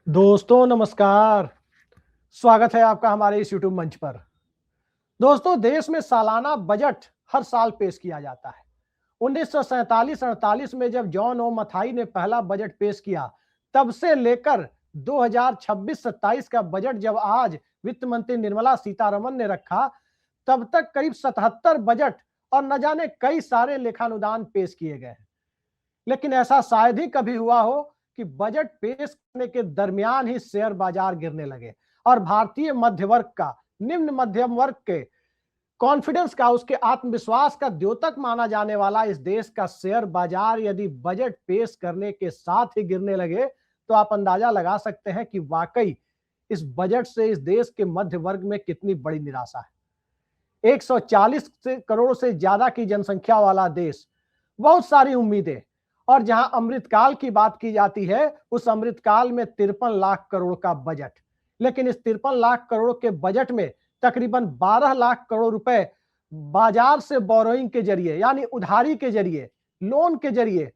दोस्तों नमस्कार। स्वागत है आपका हमारे इस YouTube मंच पर। दोस्तों, देश में सालाना बजट हर साल पेश किया जाता है। 1947-48 में जब जॉन ओ मथाई ने पहला बजट पेश किया, तब से लेकर 2026-27 का बजट जब आज वित्त मंत्री निर्मला सीतारमण ने रखा, तब तक करीब 77 बजट और न जाने कई सारे लेखानुदान पेश किए गए हैं। लेकिन ऐसा शायद ही कभी हुआ हो कि बजट पेश करने के दरमियान ही शेयर बाजार गिरने लगे और भारतीय मध्य वर्ग का, निम्न मध्यम वर्ग के कॉन्फिडेंस का, उसके आत्मविश्वास का द्योतक माना जाने वाला इस देश का शेयर बाजार यदि बजट पेश करने के साथ ही गिरने लगे, तो आप अंदाजा लगा सकते हैं कि वाकई इस बजट से इस देश के मध्य वर्ग में कितनी बड़ी निराशा है। 140 करोड़ से ज्यादा की जनसंख्या वाला देश, बहुत सारी उम्मीदें, और जहां अमृतकाल की बात की जाती है, उस अमृतकाल में 53 लाख करोड़ का बजट। लेकिन इस 53 लाख करोड़ के बजट में तकरीबन 12 लाख करोड़ रुपए बाजार से बोरोइंग के जरिए, यानी उधारी के जरिए, लोन के जरिए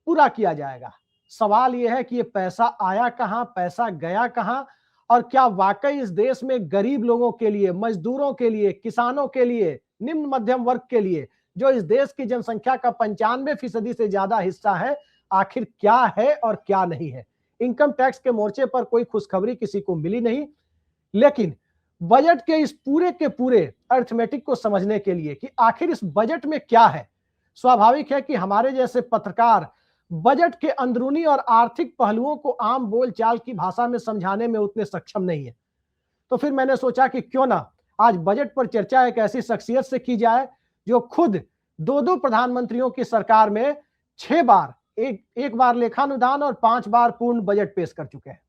पूरा किया जाएगा। सवाल यह है कि ये पैसा आया कहां, पैसा गया कहां, और क्या वाकई इस देश में गरीब लोगों के लिए, मजदूरों के लिए, किसानों के लिए, निम्न मध्यम वर्ग के लिए, जो इस देश की जनसंख्या का 95% से ज्यादा हिस्सा है, आखिर क्या है और क्या नहीं है। इनकम टैक्स के मोर्चे पर कोई खुशखबरी किसी को मिली नहीं, लेकिन बजट के इस पूरे के पूरे अर्थमेटिक को समझने के लिए कि आखिर इस बजट में क्या है, स्वाभाविक है कि हमारे जैसे पत्रकार बजट के अंदरूनी और आर्थिक पहलुओं को आम बोलचाल की भाषा में समझाने में उतने सक्षम नहीं है। तो फिर मैंने सोचा कि क्यों ना आज बजट पर चर्चा एक ऐसी शख्सियत से की जाए जो खुद दो प्रधानमंत्रियों की सरकार में 6 बार, एक बार लेखानुदान और 5 बार पूर्ण बजट पेश कर चुके हैं।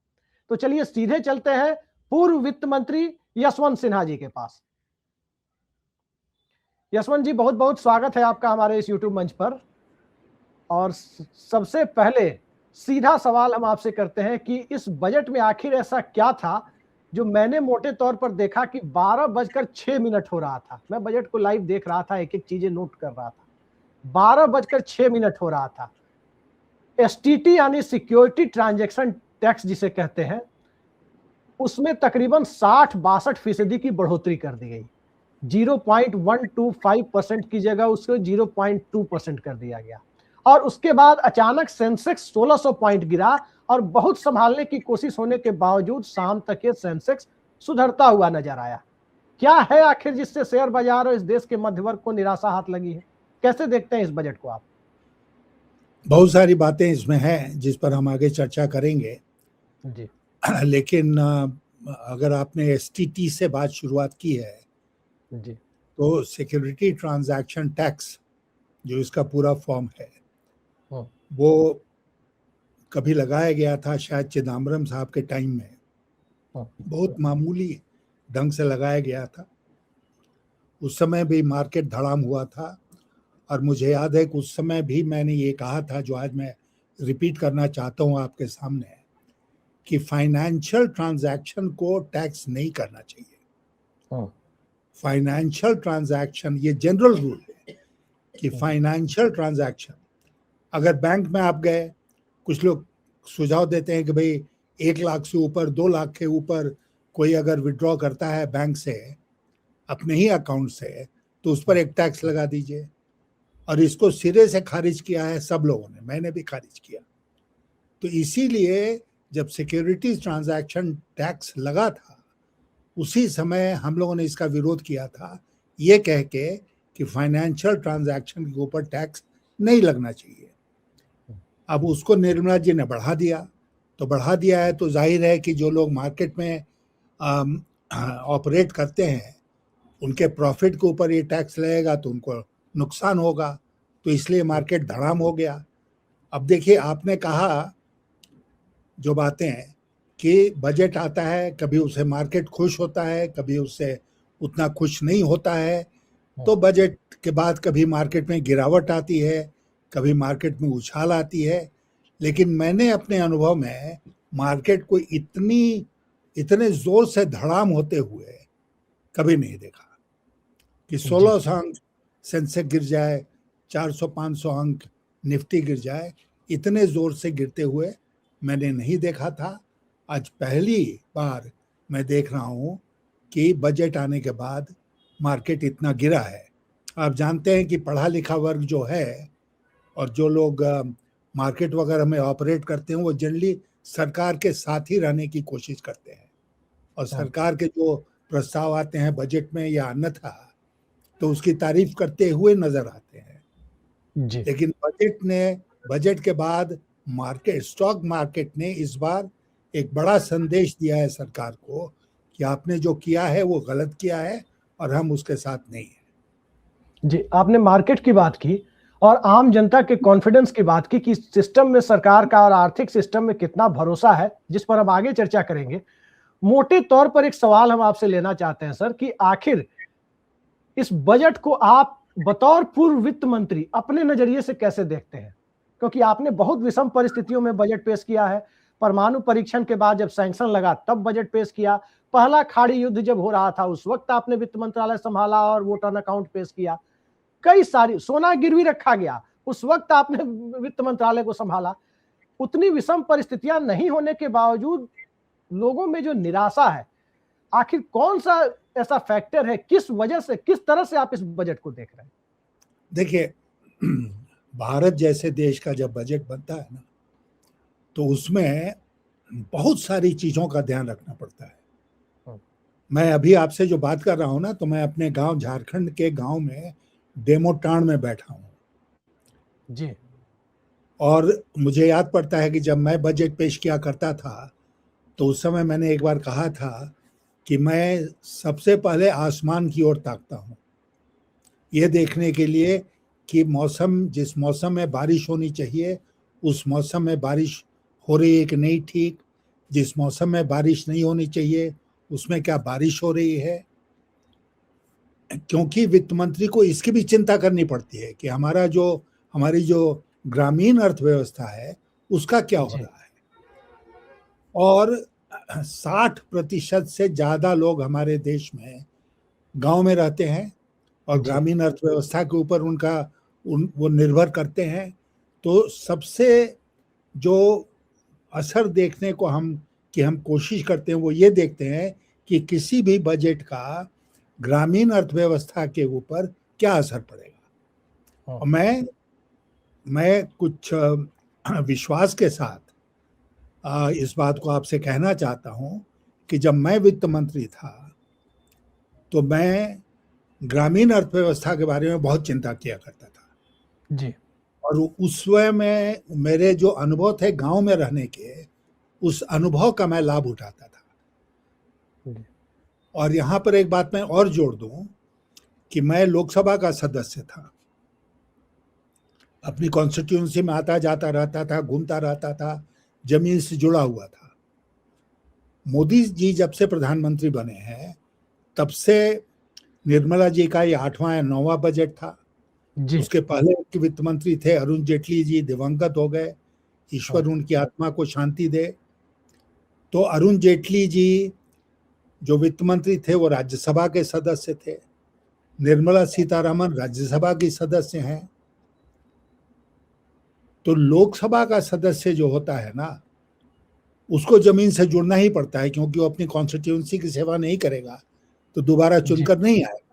तो चलिए सीधे चलते हैं पूर्व वित्त मंत्री यशवंत सिन्हा जी के पास। यशवंत जी, बहुत बहुत स्वागत है आपका हमारे इस YouTube मंच पर। और सबसे पहले सीधा सवाल हम आपसे करते हैं कि इस बजट में आखिर ऐसा क्या था जो मैंने मोटे तौर पर देखा कि 12:06 हो रहा था। मैं बजट को लाइव देख रहा था, एक एक चीजें नोट कर रहा था। 12:06 हो रहा था। एसटीटी यानी सिक्योरिटी ट्रांजैक्शन टैक्स जिसे कहते हैं, उसमें तकरीबन 60-62% की बढ़ोतरी कर दी गई। 0.125% की जगह उसको 0.2% कर दिया गया। और उसके बाद अचानक सेंसेक्स 1600 पॉइंट गिरा और बहुत संभालने की कोशिश होने के बावजूद शाम तक ये सेंसेक्स सुधरता हुआ नजर आया। क्या है आखिर जिससे शेयर बाजार और इस देश के मध्यवर्ग को निराशा हाथ लगी है? कैसे देखते हैं इस बजट को आप? बहुत सारी बातें इसमें हैं जिस पर हम आगे चर्चा करेंगे जी। लेकिन अगर आपने एसटीटी से बात शुरुआत की है जी। तो सिक्योरिटी ट्रांजैक्शन टैक्स जो इसका पूरा फॉर्म है वो कभी लगाया गया था, शायद चिदम्बरम साहब के टाइम में बहुत मामूली ढंग से लगाया गया था। उस समय भी मार्केट धड़ाम हुआ था और मुझे याद है कि उस समय भी मैंने ये कहा था, जो आज मैं रिपीट करना चाहता हूँ आपके सामने, कि फाइनेंशियल ट्रांजैक्शन को टैक्स नहीं करना चाहिए। फाइनेंशियल ट्रांजैक्शन, ये जनरल रूल है कि फाइनेंशियल ट्रांजैक्शन, अगर बैंक में आप गए, कुछ लोग सुझाव देते हैं कि भाई 1 लाख से ऊपर, 2 लाख के ऊपर कोई अगर विड्रॉ करता है बैंक से अपने ही अकाउंट से, तो उस पर एक टैक्स लगा दीजिए। और इसको सिरे से खारिज किया है सब लोगों ने, मैंने भी खारिज किया। तो इसीलिए जब सिक्योरिटीज ट्रांजैक्शन टैक्स लगा था, उसी समय हम लोगों ने इसका विरोध किया था, ये कह के कि फाइनेंशियल ट्रांजैक्शन के ऊपर टैक्स नहीं लगना चाहिए। अब उसको निर्मला जी ने बढ़ा दिया, तो बढ़ा दिया है तो जाहिर है कि जो लोग मार्केट में ऑपरेट करते हैं उनके प्रॉफिट के ऊपर ये टैक्स लगेगा तो उनको नुकसान होगा, तो इसलिए मार्केट धड़ाम हो गया। अब देखिए, आपने कहा जो बातें कि बजट आता है, कभी उससे मार्केट खुश होता है, कभी उससे उतना खुश नहीं होता है। तो बजट के बाद कभी मार्केट में गिरावट आती है, कभी मार्केट में उछाल आती है, लेकिन मैंने अपने अनुभव में मार्केट को इतने जोर से धड़ाम होते हुए कभी नहीं देखा कि 1600 अंक सेंसेक्स गिर जाए, 400-500 अंक निफ्टी गिर जाए। इतने जोर से गिरते हुए मैंने नहीं देखा था। आज पहली बार मैं देख रहा हूं कि बजट आने के बाद मार्केट इतना गिरा है। आप जानते हैं कि पढ़ा लिखा वर्ग जो है और जो लोग मार्केट वगैरह में ऑपरेट करते हैं वो जनरली सरकार के साथ ही रहने की कोशिश करते हैं, और सरकार के जो प्रस्ताव आते हैं बजट में या अन्यथा तो उसकी तारीफ करते हुए नजर आते हैं जी। लेकिन बजट के बाद स्टॉक मार्केट ने इस बार एक बड़ा संदेश दिया है सरकार को कि आपने जो किया है वो गलत किया है और हम उसके साथ नहीं हैं। जी, आपने मार्केट की बात की और आम जनता के कॉन्फिडेंस की बात की कि सिस्टम में सरकार का और आर्थिक सिस्टम में कितना भरोसा है, जिस पर हम आगे चर्चा करेंगे। मोटे तौर पर एक सवाल हम आपसे लेना चाहते हैं सर कि आखिर इस बजट को आप बतौर पूर्व वित्त मंत्री अपने नजरिए से कैसे देखते हैं? क्योंकि आपने बहुत विषम परिस्थितियों में बजट पेश किया है। परमाणु परीक्षण के बाद जब सैंक्शन लगा तब बजट पेश किया। पहला खाड़ी युद्ध जब हो रहा था उस वक्त आपने वित्त मंत्रालय संभाला और वोट ऑन अकाउंट पेश किया। कई सारी सोना गिरवी रखा गया, उस वक्त आपने वित्त मंत्रालय को संभाला। उतनी विषम परिस्थितियां नहीं होने के बावजूद लोगों में जो निराशा है, आखिर कौन सा ऐसा फैक्टर है, किस वजह से, किस तरह से आप इस बजट को देख रहे हैं? देखिए, भारत जैसे देश का जब बजट बनता है ना तो उसमें बहुत सारी चीजों का ध्यान रखना पड़ता है। मैं अभी आपसे जो बात कर रहा हूं ना तो मैं अपने गांव झारखंड के गांव में डेमोटांड में बैठा हूं जी। और मुझे याद पड़ता है कि जब मैं बजट पेश किया करता था तो उस समय मैंने एक बार कहा था कि मैं सबसे पहले आसमान की ओर ताकता हूं ये देखने के लिए कि जिस मौसम में बारिश होनी चाहिए उस मौसम में बारिश हो रही है कि नहीं ठीक, जिस मौसम में बारिश नहीं होनी चाहिए उसमें क्या बारिश हो रही है। क्योंकि वित्त मंत्री को इसकी भी चिंता करनी पड़ती है कि हमारी जो ग्रामीण अर्थव्यवस्था है उसका क्या हो रहा है। और 60% से ज्यादा लोग हमारे देश में गांव में रहते हैं और ग्रामीण अर्थव्यवस्था के ऊपर वो निर्भर करते हैं। तो सबसे जो असर देखने को हम कोशिश करते हैं वो ये देखते हैं कि किसी भी बजट का ग्रामीण अर्थव्यवस्था के ऊपर क्या असर पड़ेगा। और मैं कुछ विश्वास के साथ इस बात को आपसे कहना चाहता हूं कि जब मैं वित्त मंत्री था तो मैं ग्रामीण अर्थव्यवस्था के बारे में बहुत चिंता किया करता था जी। और उस समय में मेरे जो अनुभव थे गांव में रहने के, उस अनुभव का मैं लाभ उठाता था। और यहाँ पर एक बात मैं और जोड़ दूं कि मैं लोकसभा का सदस्य था, अपनी कॉन्स्टिट्यूंसी में आता जाता रहता था, घूमता रहता था, जमीन से जुड़ा हुआ था। मोदी जी जब से प्रधानमंत्री बने हैं तब से निर्मला जी का ये 8वां या 9वां बजट था। उसके पहले के वित्त मंत्री थे अरुण जेटली जी, दिवंगत हो गए, ईश्वर उनकी आत्मा को शांति दे। तो अरुण जेटली जी जो वित्त मंत्री थे वो राज्यसभा के सदस्य थे, निर्मला सीतारमण राज्यसभा की सदस्य हैं। तो लोकसभा का सदस्य जो होता है ना उसको जमीन से जुड़ना ही पड़ता है, क्योंकि वो अपनी कॉन्स्टिट्यूंसी की सेवा नहीं करेगा तो दोबारा चुनकर नहीं आएगा।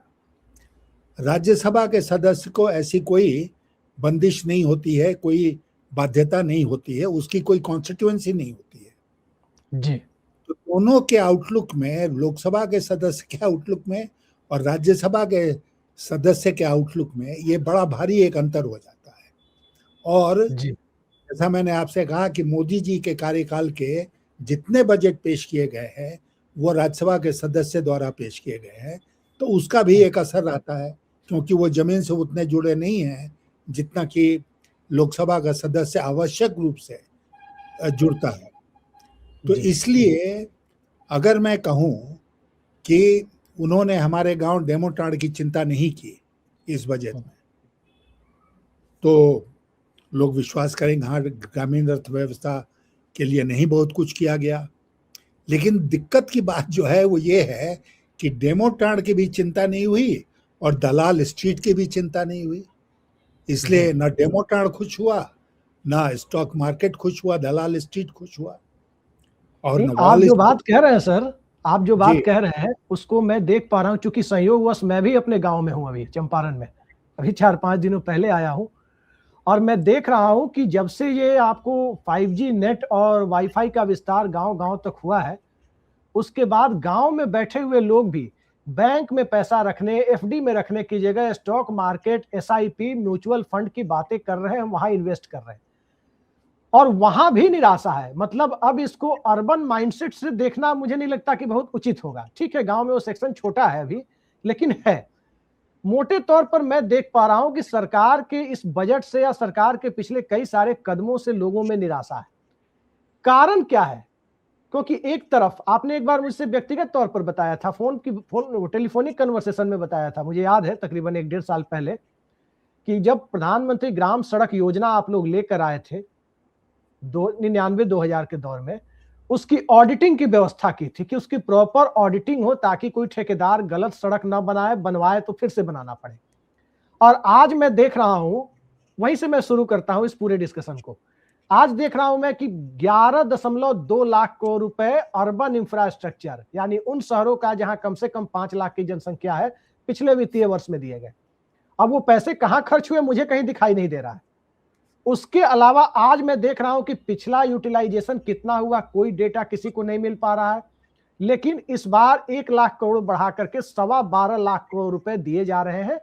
राज्यसभा के सदस्य को ऐसी कोई बंदिश नहीं होती है, कोई बाध्यता नहीं होती है, उसकी कोई कॉन्स्टिट्यूंसी नहीं होती है जी। तो दोनों के आउटलुक में, लोकसभा के सदस्य के आउटलुक में और राज्यसभा के सदस्य के आउटलुक में ये बड़ा भारी एक अंतर हो जाता है। और जैसा मैंने आपसे कहा कि मोदी जी के कार्यकाल के जितने बजट पेश किए गए हैं वो राज्यसभा के सदस्य द्वारा पेश किए गए हैं, तो उसका भी एक असर रहता है, क्योंकि वो जमीन से उतने जुड़े नहीं हैं जितना कि लोकसभा का सदस्य आवश्यक रूप से जुड़ता है। तो इसलिए अगर मैं कहूं कि उन्होंने हमारे गांव डेमोटांड की चिंता नहीं की इस बजट में, तो लोग विश्वास करेंगे हाँ ग्रामीण अर्थव्यवस्था के लिए नहीं बहुत कुछ किया गया। लेकिन दिक्कत की बात जो है वो ये है कि डेमोटांड की भी चिंता नहीं हुई और दलाल स्ट्रीट की भी चिंता नहीं हुई। इसलिए ना डेमोटांड खुश हुआ, ना स्टॉक मार्केट खुश हुआ, दलाल स्ट्रीट खुश हुआ। और नहीं, आप नवाल जो इस बात कह रहे हैं सर, आप जो बात जी कह रहे हैं उसको मैं देख पा रहा हूँ, क्योंकि संयोगवश मैं भी अपने गांव में हूँ, अभी चंपारण में, अभी 4-5 दिनों पहले आया हूँ। और मैं देख रहा हूँ कि जब से ये आपको 5G नेट और वाईफाई का विस्तार गांव-गांव तक हुआ है, उसके बाद गांव में बैठे हुए लोग भी बैंक में पैसा रखने, एफडी में रखने की जगह stock market, SIP, mutual fund की बातें कर रहे हैं, वहां इन्वेस्ट कर रहे हैं। और वहां भी निराशा है। मतलब अब इसको अर्बन माइंडसेट से देखना मुझे नहीं लगता कि बहुत उचित होगा। ठीक है, गांव में वो सेक्शन छोटा है अभी, लेकिन है। मोटे तौर पर मैं देख पा रहा हूं कि सरकार के इस बजट से या सरकार के पिछले कई सारे कदमों से लोगों में निराशा है। कारण क्या है? क्योंकि एक तरफ आपने एक बार मुझसे व्यक्तिगत तौर पर बताया था, फोन टेलीफोनिक कन्वर्सेशन में बताया था, मुझे याद है तकरीबन 1-1.5 साल पहले, कि जब प्रधानमंत्री ग्राम सड़क योजना आप लोग लेकर आए थे 99-2000 के दौर में, उसकी ऑडिटिंग की व्यवस्था की थी कि उसकी प्रॉपर ऑडिटिंग हो, ताकि कोई ठेकेदार गलत सड़क ना बनाए, बनवाए तो फिर से बनाना पड़े। और आज मैं देख रहा हूं, वहीं से मैं शुरू करता हूं इस पूरे डिस्कशन को। आज देख रहा हूं मैं कि 11.2 लाख करोड़ रुपए अर्बन इंफ्रास्ट्रक्चर, यानी उन शहरों का जहां कम से कम 5 लाख की जनसंख्या है, पिछले वित्तीय वर्ष में दिए गए। अब वो पैसे कहां खर्च हुए मुझे कहीं दिखाई नहीं दे रहा है। उसके अलावा आज मैं देख रहा हूं कि पिछला यूटिलाइजेशन कितना हुआ, कोई डेटा किसी को नहीं मिल पा रहा है। लेकिन इस बार 1 लाख करोड़ बढ़ा करके 12.25 लाख करोड़ रुपए दिए जा रहे हैं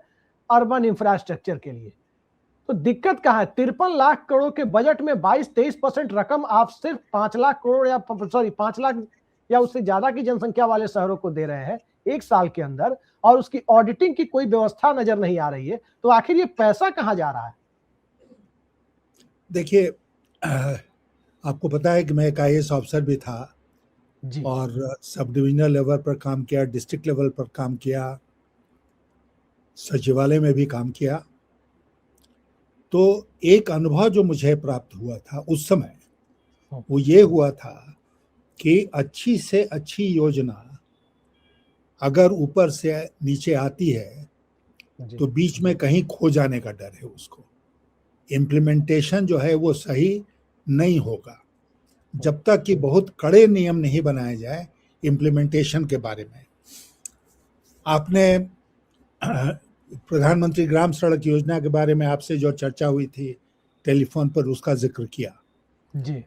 अर्बन इंफ्रास्ट्रक्चर के लिए। तो दिक्कत कहां है? 53 लाख करोड़ के बजट में 22-23% रकम आप सिर्फ 5 लाख करोड़ या 5 लाख या उससे ज्यादा की जनसंख्या वाले शहरों को दे रहे हैं 1 साल के अंदर, और उसकी ऑडिटिंग की कोई व्यवस्था नजर नहीं आ रही है। तो आखिर ये पैसा कहां जा रहा है? देखिए, आपको पता है कि मैं एक IAS ऑफिसर भी था जी और सब डिविजनल लेवल पर काम किया, डिस्ट्रिक्ट लेवल पर काम किया, सचिवालय में भी काम किया। तो एक अनुभव जो मुझे प्राप्त हुआ था उस समय, वो ये हुआ था कि अच्छी से अच्छी योजना अगर ऊपर से नीचे आती है तो बीच में कहीं खो जाने का डर है उसको। इम्प्लीमेंटेशन जो है वो सही नहीं होगा जब तक कि बहुत कड़े नियम नहीं बनाए जाए इम्प्लीमेंटेशन के बारे में। आपने प्रधानमंत्री ग्राम सड़क योजना के बारे में आपसे जो चर्चा हुई थी टेलीफोन पर, उसका जिक्र किया जी।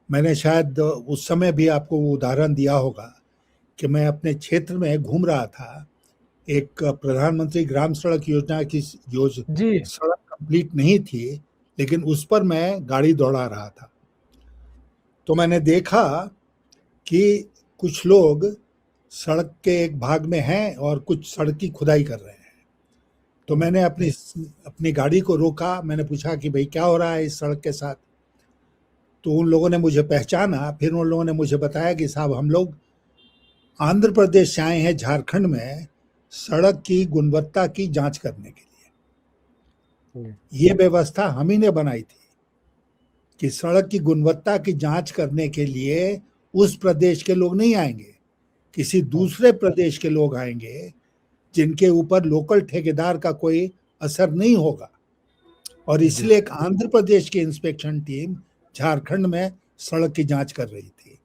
मैंने। शायद उस समय भी आपको वो उदाहरण दिया होगा कि मैं अपने क्षेत्र में घूम रहा था, एक प्रधानमंत्री ग्राम सड़क योजना की जी सड़क कंप्लीट नहीं थी, लेकिन उस पर मैं गाड़ी दौड़ा रहा था। तो मैंने देखा कि कुछ लोग सड़क के एक भाग में हैं और कुछ सड़क की खुदाई कर रहे हैं। तो मैंने अपनी गाड़ी को रोका, मैंने पूछा कि भाई क्या हो रहा है इस सड़क के साथ। तो उन लोगों ने मुझे पहचाना, फिर उन लोगों ने मुझे बताया कि साहब हम लोग आंध्र प्रदेश से आए हैं, झारखंड में सड़क की गुणवत्ता की जांच करने के लिए। ये व्यवस्था हम ही ने बनाई थी कि सड़क की गुणवत्ता की जांच करने के लिए उस प्रदेश के लोग नहीं आएंगे, किसी दूसरे प्रदेश के लोग आएंगे जिनके ऊपर लोकल ठेकेदार का कोई असर नहीं होगा। और इसलिए एक आंध्र प्रदेश की इंस्पेक्शन टीम झारखंड में सड़क की जांच कर रही थी।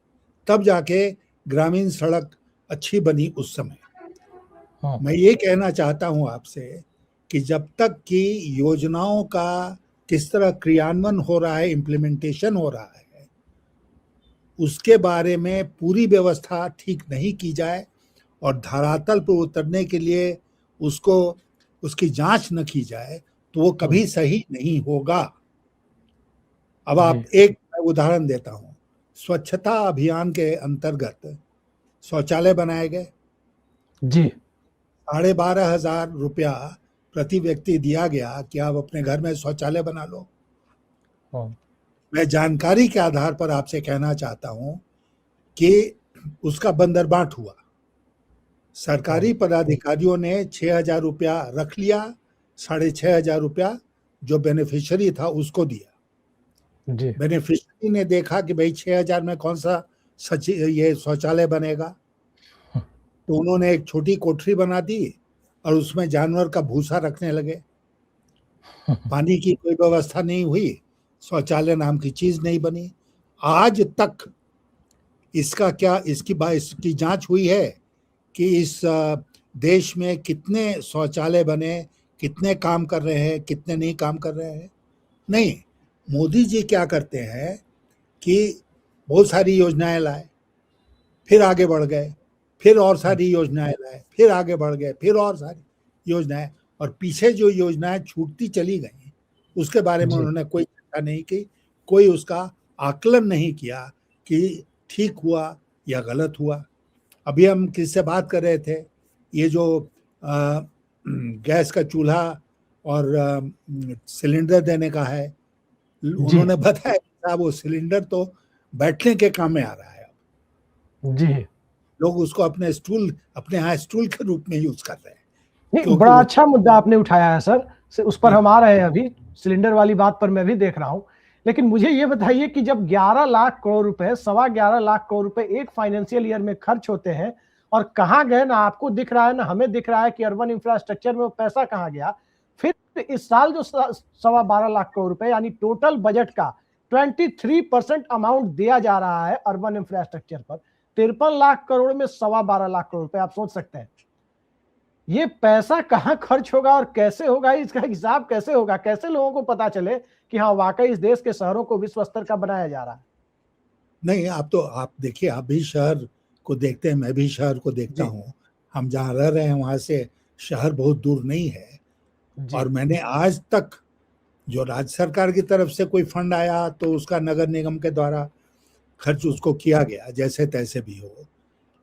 तब जाके ग्रामीण सड़क अच्छी बनी उस समय। मैं ये कहना चाहता हूं आपसे कि जब तक कि योजनाओं का किस तरह क्रियान्वयन हो रहा है, इम्प्लीमेंटेशन हो रहा है, उसके बारे में पूरी व्यवस्था ठीक नहीं की जाए और धरातल पर उतरने के लिए उसकी जांच न की जाए तो वो कभी सही नहीं होगा। अब आप एक उदाहरण देता हूं। स्वच्छता अभियान के अंतर्गत शौचालय बनाए गए। जी 12,500 रुपया प्रति व्यक्ति दिया गया कि आप अपने घर में शौचालय बना लो। मैं जानकारी के आधार पर आपसे कहना चाहता हूं कि उसका बंदरबाट हुआ। सरकारी पदाधिकारियों ने 6,000 रुपया रख लिया, 6,500 रुपया जो बेनिफिशियरी था उसको दिया। बेनिफिशियरी ने देखा कि भाई 6,000 में कौन सा ये शौचालय बनेगा, तो उन्होंने एक छोटी कोठरी बना दी और उसमें जानवर का भूसा रखने लगे। पानी की कोई व्यवस्था नहीं हुई, शौचालय नाम की चीज नहीं बनी। आज तक इसका क्या इसकी जांच हुई है कि इस देश में कितने शौचालय बने, कितने काम कर रहे हैं, कितने नहीं काम कर रहे हैं? नहीं। मोदी जी क्या करते हैं कि बहुत सारी योजनाएं लाए, फिर आगे बढ़ गए, फिर और सारी योजनाएं लाए, फिर आगे बढ़ गए, फिर और सारी योजनाएं, और पीछे जो योजनाएं छूटती चली गई उसके बारे में उन्होंने कोई चर्चा नहीं की, कोई उसका आकलन नहीं किया कि ठीक हुआ या गलत हुआ। अभी हम किससे बात कर रहे थे, ये जो गैस का चूल्हा और सिलेंडर देने का है, उन्होंने बताया साहब वो सिलेंडर तो बैठने के काम में आ रहा है। जी, लोग उसको अपने यहाँ स्टूल के रूप में यूज कर रहे हैं। नहीं, बड़ा अच्छा मुद्दा आपने उठाया है सर, उस पर हम आ रहे हैं अभी। सिलेंडर वाली बात पर मैं भी देख रहा हूं, लेकिन मुझे ये बताइए कि जब 11 लाख करोड़ रुपए, 11.25 लाख करोड़ रुपए एक फाइनेंशियल ईयर में खर्च होते हैं, और कहाँ गए, ना आपको दिख रहा है ना हमें दिख रहा है कि अर्बन इंफ्रास्ट्रक्चर में वो पैसा कहाँ गया। फिर इस साल जो 12.25 लाख करोड़ रुपए यानी टोटल बजट का 23% अमाउंट दिया जा रहा है अर्बन इंफ्रास्ट्रक्चर पर, 53 लाख करोड़ में 12.25 लाख करोड़ रुपए। आप सोच सकते हैं ये पैसा कहां खर्च होगा और कैसे होगा, इसका हिसाब कैसे होगा, कैसे लोगों को पता चले कि हाँ वाकई इस देश के शहरों को विश्व स्तर का बनाया जा रहा है। नहीं, आप देखिए, आप भी शहर को देखते हैं, मैं भी शहर को देखता हूँ। हम जहाँ रह रहे हैं वहां से शहर बहुत दूर नहीं है, और मैंने आज तक जो राज्य सरकार की तरफ से कोई फंड आया तो उसका नगर निगम के द्वारा खर्च उसको किया गया, जैसे तैसे भी हो।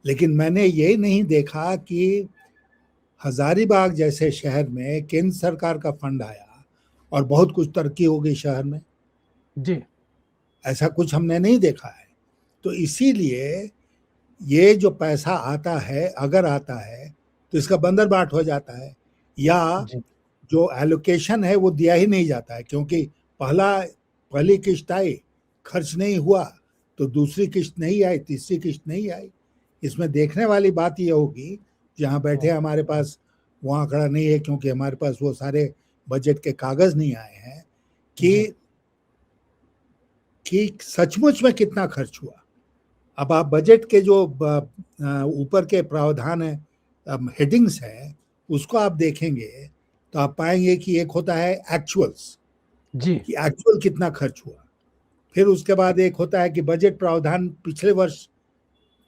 लेकिन मैंने ये नहीं देखा कि हजारीबाग जैसे शहर में केंद्र सरकार का फंड आया और बहुत कुछ तरक्की हो गई शहर में। जी, ऐसा कुछ हमने नहीं देखा है। तो इसीलिए ये जो पैसा आता है, अगर आता है तो इसका बंदरबाट हो जाता है, या जो एलोकेशन है वो दिया ही नहीं जाता है, क्योंकि पहली किश्त आई, खर्च नहीं हुआ, तो दूसरी किश्त नहीं आई, तीसरी किश्त नहीं आई। इसमें देखने वाली बात ये होगी, जहाँ बैठे हमारे पास वो आंकड़ा नहीं है, क्योंकि हमारे पास वो सारे बजट के कागज नहीं आए हैं, कि सचमुच में कितना खर्च हुआ। अब आप बजट के जो ऊपर के प्रावधान है, हेडिंग्स है, उसको आप देखेंगे तो आप पाएंगे कि एक होता है एक्चुअल्स, कि एक्चुअल कितना खर्च हुआ। फिर उसके बाद एक होता है कि बजट प्रावधान पिछले वर्ष,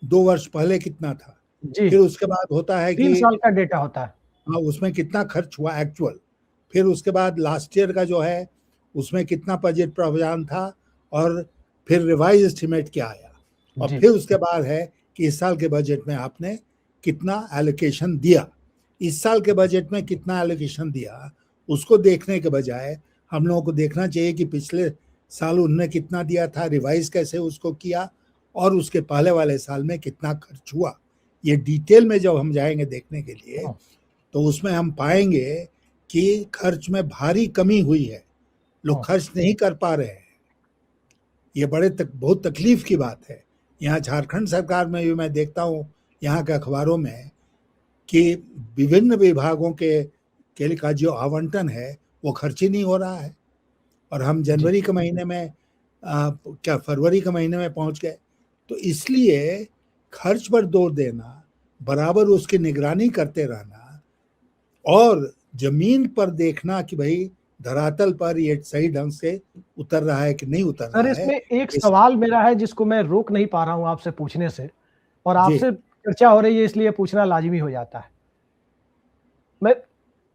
2 वर्ष पहले कितना था। फिर उसके बाद होता है कि 3 साल का डेटा होता है, हाँ, उसमें कितना खर्च हुआ एक्चुअल। फिर उसके बाद लास्ट ईयर का जो है उसमें कितना बजट प्रावधान था, और फिर रिवाइज एस्टिमेट क्या आया, और फिर उसके बाद है कि इस साल के बजट में आपने कितना एलोकेशन दिया। इस साल के बजट में कितना एलोकेशन दिया उसको देखने के बजाय हम लोगों को देखना चाहिए कि पिछले साल उन्होंने कितना दिया था, रिवाइज कैसे उसको किया, और उसके पहले वाले साल में कितना खर्च हुआ। ये डिटेल में जब हम जाएंगे देखने के लिए तो उसमें हम पाएंगे कि खर्च में भारी कमी हुई है, लोग खर्च नहीं कर पा रहे हैं। ये बहुत तकलीफ की बात है। यहाँ झारखंड सरकार में भी मैं देखता हूँ, यहाँ के अखबारों में, कि विभिन्न विभागों के का जो आवंटन है वो खर्च ही नहीं हो रहा है, और हम जनवरी के महीने में फरवरी के महीने में पहुंच गए। तो इसलिए खर्च पर जोर देना, बराबर उसकी निगरानी करते रहना, और जमीन पर देखना कि भाई धरातल पर ये सही ढंग से उतर रहा है कि नहीं उतर रहा है। सर, इसमें एक सवाल मेरा है जिसको मैं रोक नहीं पा रहा हूं आपसे पूछने से, और आपसे चर्चा हो रही है इसलिए पूछना लाजिमी हो जाता है। मैं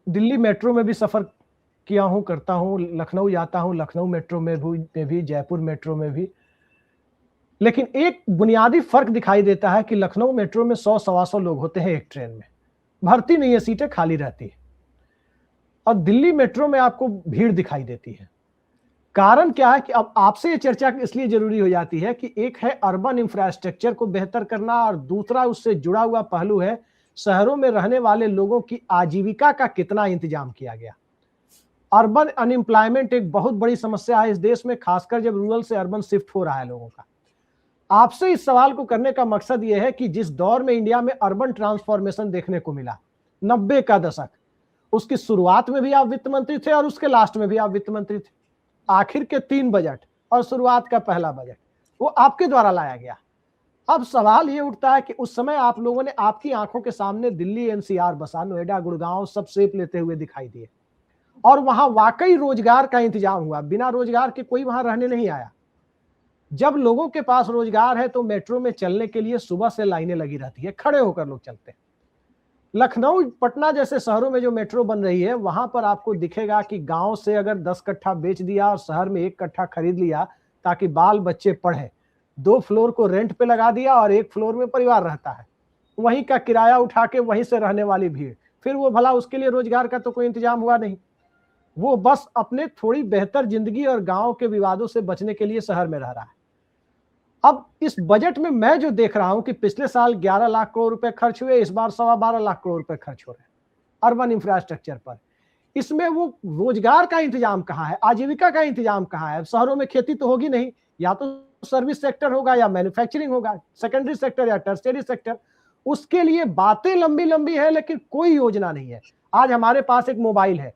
दिल्ली मेट्रो में भी सफर किया हूं, करता हूं, लखनऊ जाता हूं, लखनऊ मेट्रो में भी, जयपुर मेट्रो में भी, लेकिन एक बुनियादी फर्क दिखाई देता है कि लखनऊ मेट्रो में 100-125 लोग होते हैं एक ट्रेन में, भरती नहीं है, सीटें खाली रहती है, और दिल्ली मेट्रो में आपको भीड़ दिखाई देती है। कारण क्या है कि अब आपसे ये चर्चा इसलिए जरूरी हो जाती है कि एक है अर्बन इंफ्रास्ट्रक्चर को बेहतर करना, और दूसरा उससे जुड़ा हुआ पहलू है शहरों में रहने वाले लोगों की आजीविका का कितना इंतजाम किया गया। अर्बन अनएम्प्लॉयमेंट एक बहुत बड़ी समस्या है इस देश में, खासकर जब रूरल से अर्बन शिफ्ट हो रहा है लोगों का। आपसे इस सवाल को करने का मकसद यह है कि जिस दौर में इंडिया में अर्बन ट्रांसफॉर्मेशन देखने को मिला, 90 का दशक, उसकी शुरुआत में भी आप वित्त मंत्री थे और उसके लास्ट में भी आप वित्त मंत्री थे। आखिर के 3 बजट और शुरुआत का पहला बजट वो आपके द्वारा लाया गया। अब सवाल ये उठता है कि उस समय आप लोगों ने, आपकी आंखों के सामने दिल्ली एनसीआर बसा, नोएडा, गुड़गांव सब शेप लेते हुए दिखाई दिए, और वहां वाकई रोजगार का इंतजाम हुआ। बिना रोजगार के कोई वहां रहने नहीं आया। जब लोगों के पास रोजगार है तो मेट्रो में चलने के लिए सुबह से लाइनें लगी रहती है, खड़े होकर लोग चलते हैं। लखनऊ, पटना जैसे शहरों में जो मेट्रो बन रही है, वहां पर आपको दिखेगा कि गांव से अगर 10 कट्ठा बेच दिया और शहर में 1 कट्ठा खरीद लिया ताकि बाल बच्चे पढ़े, 2 फ्लोर को रेंट पे लगा दिया और 1 फ्लोर में परिवार रहता है, वहीं का किराया उठा के वहीं से रहने वाली भीड़, फिर वो भला उसके लिए रोजगार का तो कोई इंतजाम हुआ नहीं। वो बस अपने थोड़ी बेहतर जिंदगी और गांव के विवादों से बचने के लिए शहर में रह रहा है। अब इस बजट में मैं जो देख रहा हूं कि पिछले साल 11 लाख करोड़ रुपए खर्च हुए, इस बार 12.25 लाख करोड़ रुपए खर्च हो रहे हैं अर्बन इंफ्रास्ट्रक्चर पर। इसमें वो रोजगार का इंतजाम कहाँ है, आजीविका का इंतजाम कहाँ है? शहरों में खेती तो होगी नहीं, या तो सर्विस सेक्टर होगा या मैन्युफैक्चरिंग होगा, सेकेंडरी सेक्टर या टर्शियरी सेक्टर। उसके लिए बातें लंबी लंबी है लेकिन कोई योजना नहीं है। आज हमारे पास एक मोबाइल है,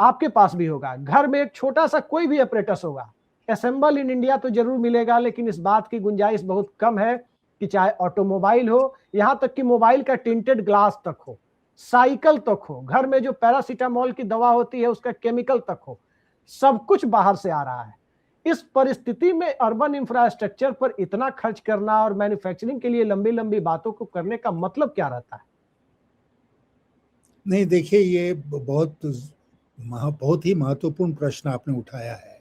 आपके पास भी होगा, घर में एक छोटा सा कोई भी अपरेटस होगा, असेंबल इन इंडिया तो जरूर मिलेगा, लेकिन इस बात की गुंजाइश बहुत कम है कि चाहे ऑटोमोबाइल हो, यहां तक कि मोबाइल का टिंटेड ग्लास तक हो, साइकिल तक हो, घर में जो पैरासीटामोल की दवा होती है उसका केमिकल तक हो, सब कुछ बाहर से आ रहा है। इस परिस्थिति में अर्बन इंफ्रास्ट्रक्चर पर इतना खर्च करना और मैन्युफैक्चरिंग के लिए लंबी लंबी बातों को करने का मतलब क्या रहता है? नहीं, देखिए, ये बहुत ही महत्वपूर्ण प्रश्न आपने उठाया है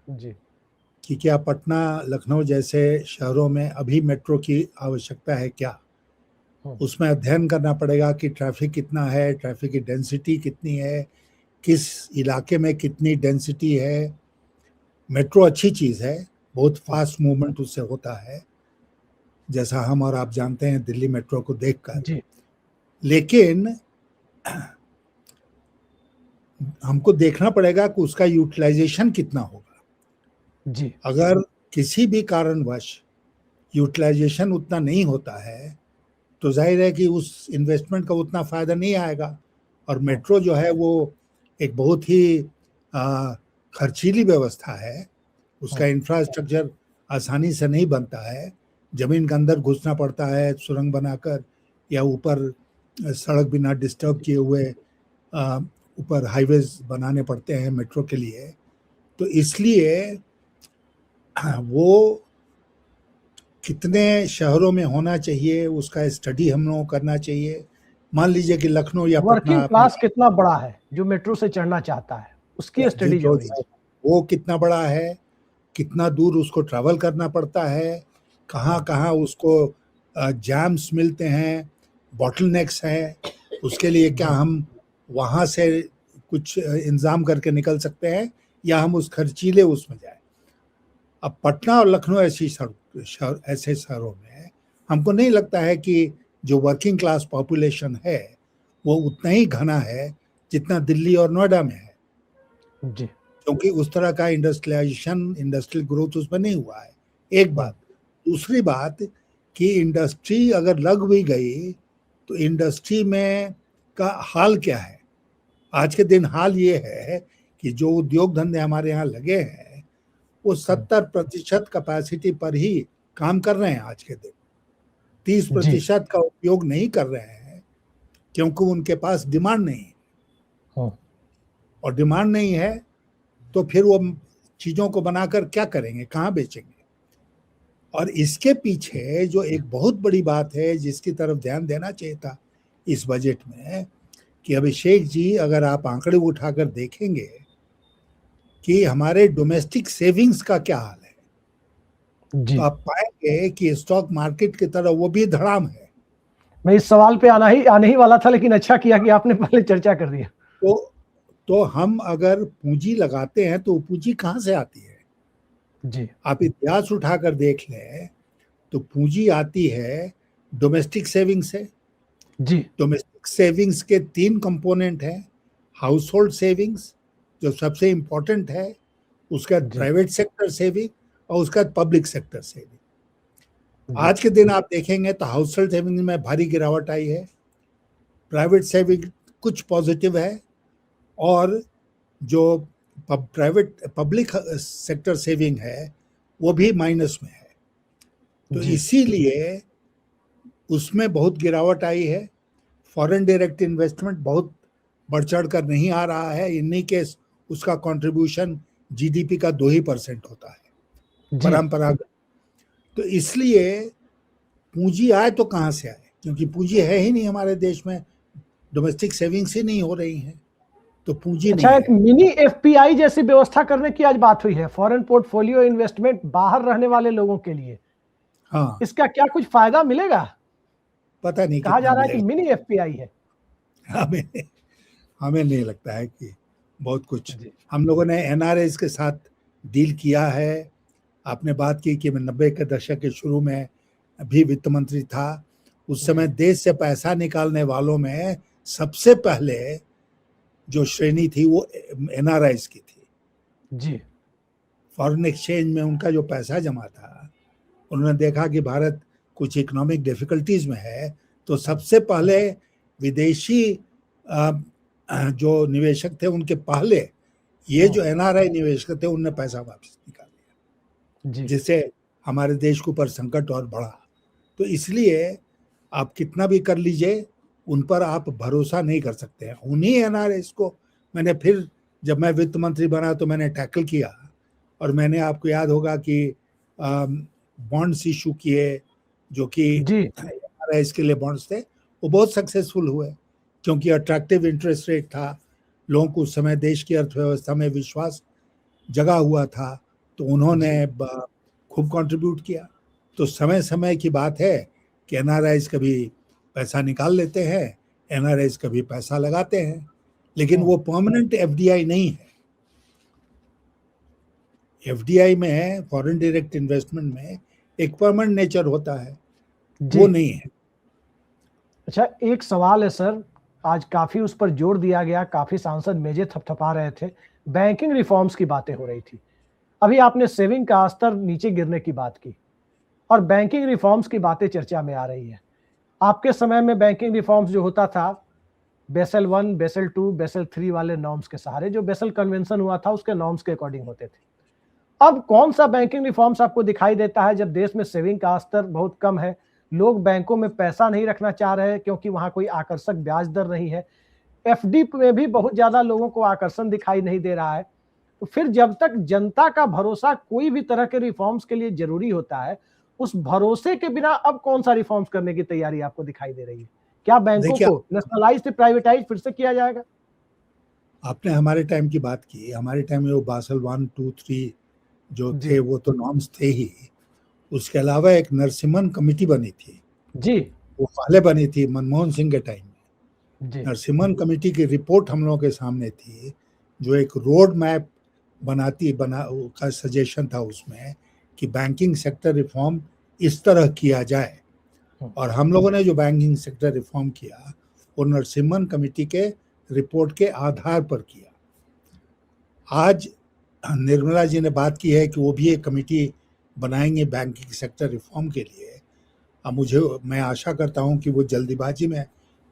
जी। कि क्या पटना, लखनऊ जैसे शहरों में अभी मेट्रो की आवश्यकता है क्या? उसमें अध्ययन करना पड़ेगा कि ट्रैफिक कितना है, ट्रैफिक की डेंसिटी कितनी है, किस इलाके में कितनी डेंसिटी है। मेट्रो अच्छी चीज़ है, बहुत फास्ट मूवमेंट उससे होता है, जैसा हम और आप जानते हैं दिल्ली मेट्रो को देखकर। जी। लेकिन हमको देखना पड़ेगा कि उसका यूटिलाइजेशन कितना होगा। जी। अगर किसी भी कारणवश यूटिलाइजेशन उतना नहीं होता है तो जाहिर है कि उस इन्वेस्टमेंट का उतना फायदा नहीं आएगा। और मेट्रो जो है वो एक बहुत ही खर्चीली व्यवस्था है, उसका इंफ्रास्ट्रक्चर आसानी से नहीं बनता है, जमीन के अंदर घुसना पड़ता है सुरंग बनाकर, या ऊपर सड़क बिना डिस्टर्ब किए हुए ऊपर हाईवेज बनाने पड़ते हैं मेट्रो के लिए। तो इसलिए वो कितने शहरों में होना चाहिए उसका स्टडी हम लोगों को करना चाहिए। मान लीजिए कि लखनऊ या वर्किंग पटना, क्लास कितना बड़ा है जो मेट्रो से चढ़ना चाहता है, उसकी स्टडी जरूरी है। वो कितना बड़ा है, कितना दूर उसको ट्रैवल करना पड़ता है, कहाँ कहाँ उसको जैम्स मिलते हैं, बॉटलनेक्स हैं, उसके लिए क्या हम वहाँ से कुछ इंतजाम करके निकल सकते हैं या हम उस खर्चीले उसमें जाए। अब पटना और लखनऊ ऐसे शहरों में हमको नहीं लगता है कि जो वर्किंग क्लास पॉपुलेशन है वो उतना ही घना है जितना दिल्ली और नोएडा में है, जी। क्योंकि उस तरह का इंडस्ट्रियलाइजेशन, इंडस्ट्रियल ग्रोथ उसमें नहीं हुआ है। एक बात। दूसरी बात कि इंडस्ट्री अगर लग भी गई तो इंडस्ट्री में का हाल क्या है? आज के दिन हाल ये है कि जो उद्योग धंधे हमारे यहाँ लगे हैं वो 70% कैपेसिटी पर ही काम कर रहे हैं आज के दिन। 30% का उपयोग नहीं कर रहे हैं क्योंकि उनके पास डिमांड नहीं है। और डिमांड नहीं है तो फिर वो चीजों को बनाकर क्या करेंगे, कहाँ बेचेंगे? और इसके पीछे जो एक बहुत बड़ी बात है जिसकी तरफ ध्यान देना चाहिए था इस बजट में, कि अभिषेक जी, अगर आप आंकड़े उठाकर देखेंगे कि हमारे डोमेस्टिक सेविंग्स का क्या हाल है, तो आप पाएंगे कि स्टॉक मार्केट की तरह वो भी धड़ाम है। मैं इस सवाल पे आने ही वाला था, लेकिन अच्छा किया कि आपने पहले चर्चा कर दिया। तो हम अगर पूंजी लगाते हैं तो पूंजी कहाँ से आती है? जी। आप इतिहास उठाकर देख लें तो पूंजी आती है डोमेस्टिक सेविंग्स से। जी। डोमेस्टिक सेविंग्स के 3 कंपोनेंट हैं। हाउस होल्ड सेविंग्स जो सबसे इंपॉर्टेंट है, उसका प्राइवेट सेक्टर सेविंग और उसका पब्लिक सेक्टर सेविंग। आज के दिन आप देखेंगे तो हाउस होल्ड सेविंग में भारी गिरावट आई है, प्राइवेट सेविंग कुछ पॉजिटिव है, और जो पब्लिक सेक्टर सेविंग है वो भी माइनस में है। तो इसीलिए उसमें बहुत गिरावट आई है। फॉरेन डायरेक्ट इन्वेस्टमेंट बहुत बढ़ चढ़ कर नहीं आ रहा है। इन्हीं के उसका कंट्रीब्यूशन जीडीपी का 2% होता है परंपरागत। तो इसलिए पूंजी आए तो कहाँ से आए, क्योंकि पूंजी है ही नहीं हमारे देश में, डोमेस्टिक सेविंग्स ही नहीं हो रही हैं, तो पूंजी अच्छा, नहीं एक मिनी एफपीआई जैसी व्यवस्था करने की आज बात हुई है, फॉरेन पोर्टफोलियो इन्वेस्टमेंट बाहर रहने वाले लोगों के लिए। हाँ, इसका क्या कुछ फायदा मिलेगा? पता नहीं कहा कितना जा रहा है कि मिलेगा। मिनी एफपीआई है। हमें हमें नहीं लगता है कि बहुत कुछ। हम लोगों ने एनआरएस के साथ डील किया है। आपने बात की कि मैं 90 के दशक के शुरू में भी वित्त मंत्री था। उस समय देश से पैसा निकालने वालों में सबसे पहले जो श्रेणी थी वो एनआरआईज की थी जी। फॉरेन एक्सचेंज में उनका जो पैसा जमा था, उन्होंने देखा कि भारत कुछ इकोनॉमिक डिफिकल्टीज में है, तो सबसे पहले विदेशी जो निवेशक थे उनके पहले ये जो एनआरआई निवेशक थे उनने पैसा वापस निकाल लिया, जिससे हमारे देश के ऊपर संकट और बढ़ा। तो इसलिए आप कितना भी कर लीजिए, उन पर आप भरोसा नहीं कर सकते हैं। उन्हीं एनआरआईज को मैंने फिर जब मैं वित्त मंत्री बना तो मैंने टैकल किया, और मैंने, आपको याद होगा कि बॉन्ड्स इशू किए जो कि एनआरआईज के लिए बॉन्ड्स थे, वो बहुत सक्सेसफुल हुए क्योंकि अट्रैक्टिव इंटरेस्ट रेट था। लोगों को उस समय देश की अर्थव्यवस्था में विश्वास जगा हुआ था, तो उन्होंने खूब कंट्रीब्यूट किया। तो समय समय की बात है कि एनआरआईज कभी पैसा निकाल लेते हैं, एनआरआईज कभी पैसा लगाते हैं, लेकिन वो परमानेंट एफडीआई नहीं है। एफडीआई में, फॉरेन डायरेक्ट इन्वेस्टमेंट में, एक परमानेंट नेचर होता है, वो नहीं है। अच्छा, एक सवाल है सर, आज काफी उस पर जोर दिया गया, काफी सांसद मेजे थपथपा रहे थे, बैंकिंग रिफॉर्म्स की बातें हो रही थी। अभी आपने सेविंग का स्तर नीचे गिरने की बात की और बैंकिंग रिफॉर्म्स की बातें चर्चा में आ रही है। आपके समय में बैंकिंग रिफॉर्म्स जो होता था, बेसल 1, बेसल 2, बेसल 3 वाले नॉर्म्स के सहारे, जो बेसल कन्वेंशन हुआ था उसके नॉर्म्स के अकॉर्डिंग होते थे। अब कौन सा बैंकिंग रिफॉर्म्स आपको दिखाई देता है, जब देश में सेविंग का स्तर बहुत कम है, लोग बैंकों में पैसा नहीं रखना चाह रहे हैं क्योंकि वहां कोई आकर्षक ब्याज दर नहीं है, एफडी में भी बहुत ज्यादा लोगों को आकर्षण दिखाई नहीं दे रहा है। तो फिर जब तक जनता का भरोसा कोई भी तरह के रिफॉर्म्स के लिए जरूरी होता है, उस भरोसे के बिना अब कौन सा रिफॉर्म्स करने की तैयारी आपको दिखाई दे रही है? क्या बैंकों को नेशनलाइज प्राइवेटाइज फिर से किया जाएगा? आपने हमारे टाइम की बात की। हमारे टाइम में वो बासल 1, 2, 3 जो थे वो तो नॉर्म्स थे ही। उसके अलावा एक नरसिम्हन कमेटी बनी थी जी, वो पहले बनी थी मनमोहन सिंह के टाइम में। नरसिम्हन कमेटी की रिपोर्ट हम लोगों के सामने थी, जो एक रोड मैप का सजेशन था उसमें कि बैंकिंग सेक्टर रिफॉर्म इस तरह किया जाए। और हम लोगों ने जो बैंकिंग सेक्टर रिफॉर्म किया वो नरसिम्हन कमेटी के रिपोर्ट के आधार पर किया। आज निर्मला जी ने बात की है कि वो भी एक कमेटी बनाएंगे बैंकिंग सेक्टर रिफॉर्म के लिए। अब मैं आशा करता हूं कि वो जल्दीबाजी में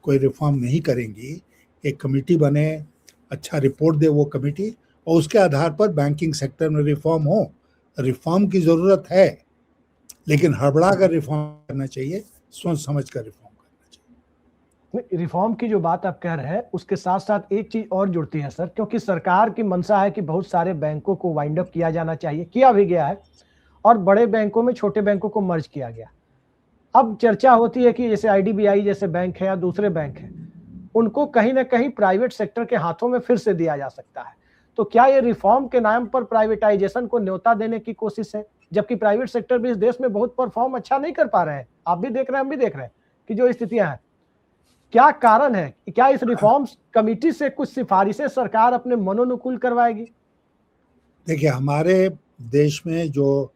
कोई रिफॉर्म नहीं करेंगी। एक कमेटी बने, अच्छा रिपोर्ट दे वो कमेटी, और उसके आधार पर बैंकिंग सेक्टर में रिफॉर्म हो। रिफॉर्म की ज़रूरत है, लेकिन हड़बड़ा कर रिफॉर्म करना चाहिए, सोच समझ कर रिफॉर्म करना चाहिए। रिफॉर्म की जो बात आप कह रहे हैं उसके साथ साथ एक चीज और जुड़ती है सर, क्योंकि सरकार की मंशा है कि बहुत सारे बैंकों को वाइंड अप किया जाना चाहिए, किया भी गया है, और बड़े बैंकों में छोटे बैंकों को मर्ज किया गया। अब चर्चा होती है कि जैसे आईडीबीआई जैसे बैंक है या दूसरे बैंक है, उनको कहीं ना कहीं प्राइवेट सेक्टर के हाथों में फिर से दिया जा सकता है। तो क्या ये रिफॉर्म के नाम पर प्राइवेटाइजेशन को न्योता देने की कोशिश है, जबकि प्राइवेट सेक्टर भी इस देश में बहुत परफॉर्म अच्छा नहीं कर पा रहे हैं? आप भी देख रहे हैं, हम भी देख रहे हैं कि जो स्थितियां हैं, क्या कारण है? क्या इस रिफॉर्म्स कमेटी से कुछ सिफारिशें सरकार अपने मनोनुकूल करवाएगी? देखिए, हमारे देश में जो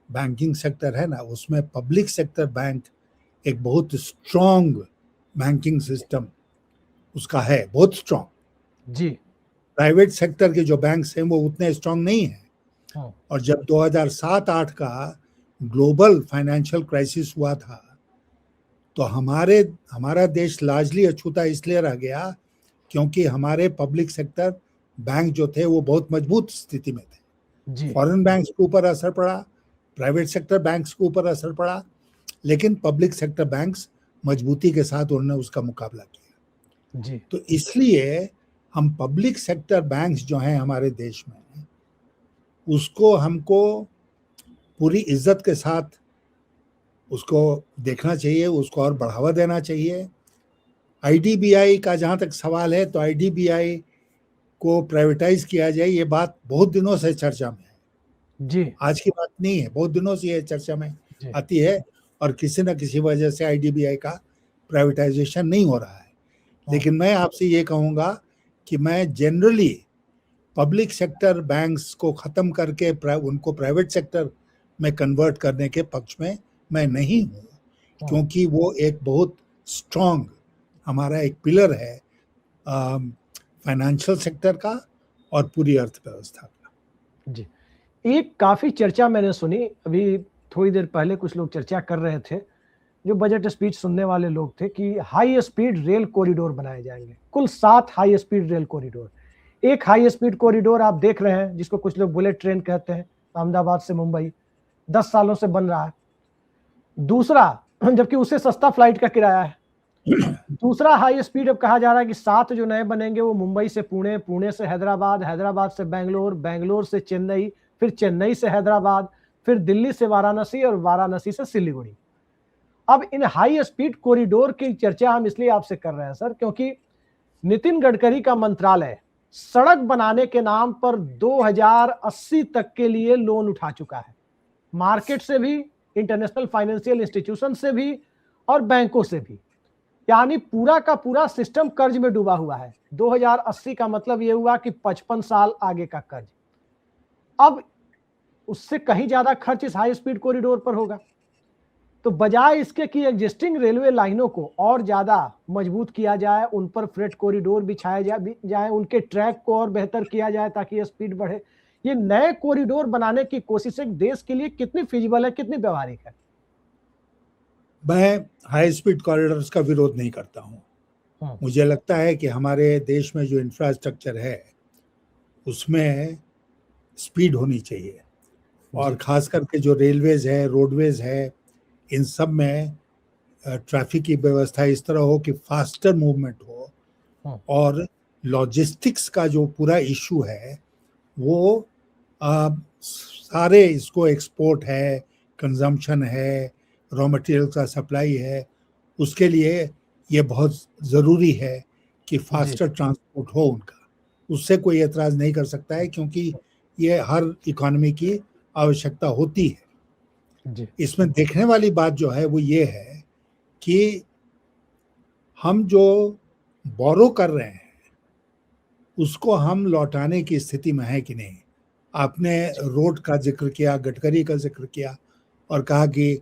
बैंकिंग सेक्टर है ना, उसमें पब्लिक सेक्टर बैंक एक बहुत स्ट्रॉन्ग बैंकिंग सिस्टम उसका है, बहुत स्ट्रॉन्ग जी। प्राइवेट सेक्टर के जो बैंक्स हैं वो उतने स्ट्रॉन्ग नहीं हैं। और जब 2007-8 का ग्लोबल फाइनेंशियल क्राइसिस हुआ था, तो हमारा देश लार्जली अछूता इसलिए रह गया क्योंकि हमारे पब्लिक सेक्टर बैंक जो थे वो बहुत मजबूत स्थिति में थे। फॉरेन बैंक्स के ऊपर असर पड़ा, प्राइवेट सेक्टर बैंक्स के ऊपर असर पड़ा, लेकिन पब्लिक सेक्टर बैंक्स मजबूती के साथ उन्होंने उसका मुकाबला किया जी। तो इसलिए हम पब्लिक सेक्टर बैंक्स जो हैं हमारे देश में, उसको हमको पूरी इज्जत के साथ उसको देखना चाहिए, उसको और बढ़ावा देना चाहिए। आईडीबीआई का जहाँ तक सवाल है, तो आईडीबीआई को प्राइवेटाइज किया जाए, ये बात बहुत दिनों से चर्चा में है, जी। आज की बात नहीं है, बहुत दिनों से ये चर्चा में जी। आती है और किसी न किसी वजह से आईडीबीआई का प्राइवेटाइजेशन नहीं हो रहा है। लेकिन मैं आपसे ये कहूँगा कि मैं जनरली पब्लिक सेक्टर बैंक्स को ख़त्म करके उनको प्राइवेट सेक्टर में कन्वर्ट करने के पक्ष में मैं नहीं हूँ, क्योंकि वो एक बहुत स्ट्रॉन्ग हमारा एक पिलर है फाइनेंशियल सेक्टर का और पूरी अर्थव्यवस्था का। जी, एक काफ़ी चर्चा मैंने सुनी, अभी थोड़ी देर पहले कुछ लोग चर्चा कर रहे थे, जो बजट स्पीच सुनने वाले लोग थे, कि हाई स्पीड रेल कॉरिडोर बनाए जाएंगे, कुल 7 हाई स्पीड रेल कॉरिडोर। एक हाई स्पीड कॉरिडोर आप देख रहे हैं, जिसको कुछ लोग बुलेट ट्रेन कहते हैं, अहमदाबाद से मुंबई 10 सालों से बन रहा है। दूसरा, जबकि उससे सस्ता फ्लाइट का किराया है। दूसरा हाई स्पीड अब कहा जा रहा है कि 7 जो नए बनेंगे वो मुंबई से पुणे, पुणे से हैदराबाद, हैदराबाद से बेंगलोर, बेंगलोर से चेन्नई, फिर चेन्नई से हैदराबाद, फिर दिल्ली से वाराणसी और वाराणसी से सिलीगुड़ी। अब इन हाई स्पीड कॉरिडोर की चर्चा हम इसलिए आपसे कर रहे हैं सर, क्योंकि नितिन गडकरी का मंत्रालय सड़क बनाने के नाम पर 2080 तक के लिए लोन उठा चुका है, मार्केट से भी, इंटरनेशनल फाइनेंशियल इंस्टीट्यूशन से भी और बैंकों से भी। यानी पूरा का पूरा सिस्टम कर्ज में डूबा हुआ है। 2080 का मतलब यह हुआ कि 55 साल आगे का कर्ज। अब उससे कहीं ज्यादा खर्च इस हाई स्पीड कॉरिडोर पर होगा। तो बजाय इसके कि एग्जिस्टिंग रेलवे लाइनों को और ज्यादा मजबूत किया जाए, उन पर फ्रेट कॉरिडोर बिछाया जाए, उनके ट्रैक को और बेहतर किया जाए ताकि स्पीड बढ़े, ये नए कॉरिडोर बनाने की कोशिशें देश के लिए कितनी फिजिबल है, कितनी व्यवहारिक है? मैं हाई स्पीड कॉरिडोर्स का विरोध नहीं करता हूँ। मुझे लगता है कि हमारे देश में जो इंफ्रास्ट्रक्चर है उसमें स्पीड होनी चाहिए, और खास करके जो रेलवेज है, रोडवेज है, इन सब में ट्रैफिक की व्यवस्था इस तरह हो कि फास्टर मूवमेंट हो, और लॉजिस्टिक्स का जो पूरा इशू है वो सारे, इसको एक्सपोर्ट है, कंजम्पशन है, रॉ मटेरियल का सप्लाई है, उसके लिए ये बहुत ज़रूरी है कि फास्टर ट्रांसपोर्ट हो उनका। उससे कोई एतराज़ नहीं कर सकता है, क्योंकि ये हर इकोनॉमी की आवश्यकता होती है। इसमें देखने वाली बात जो है वो ये है कि हम जो बोरो कर रहे हैं उसको हम लौटाने की स्थिति में है कि नहीं। आपने रोड का जिक्र किया, गडकरी का जिक्र किया और कहा कि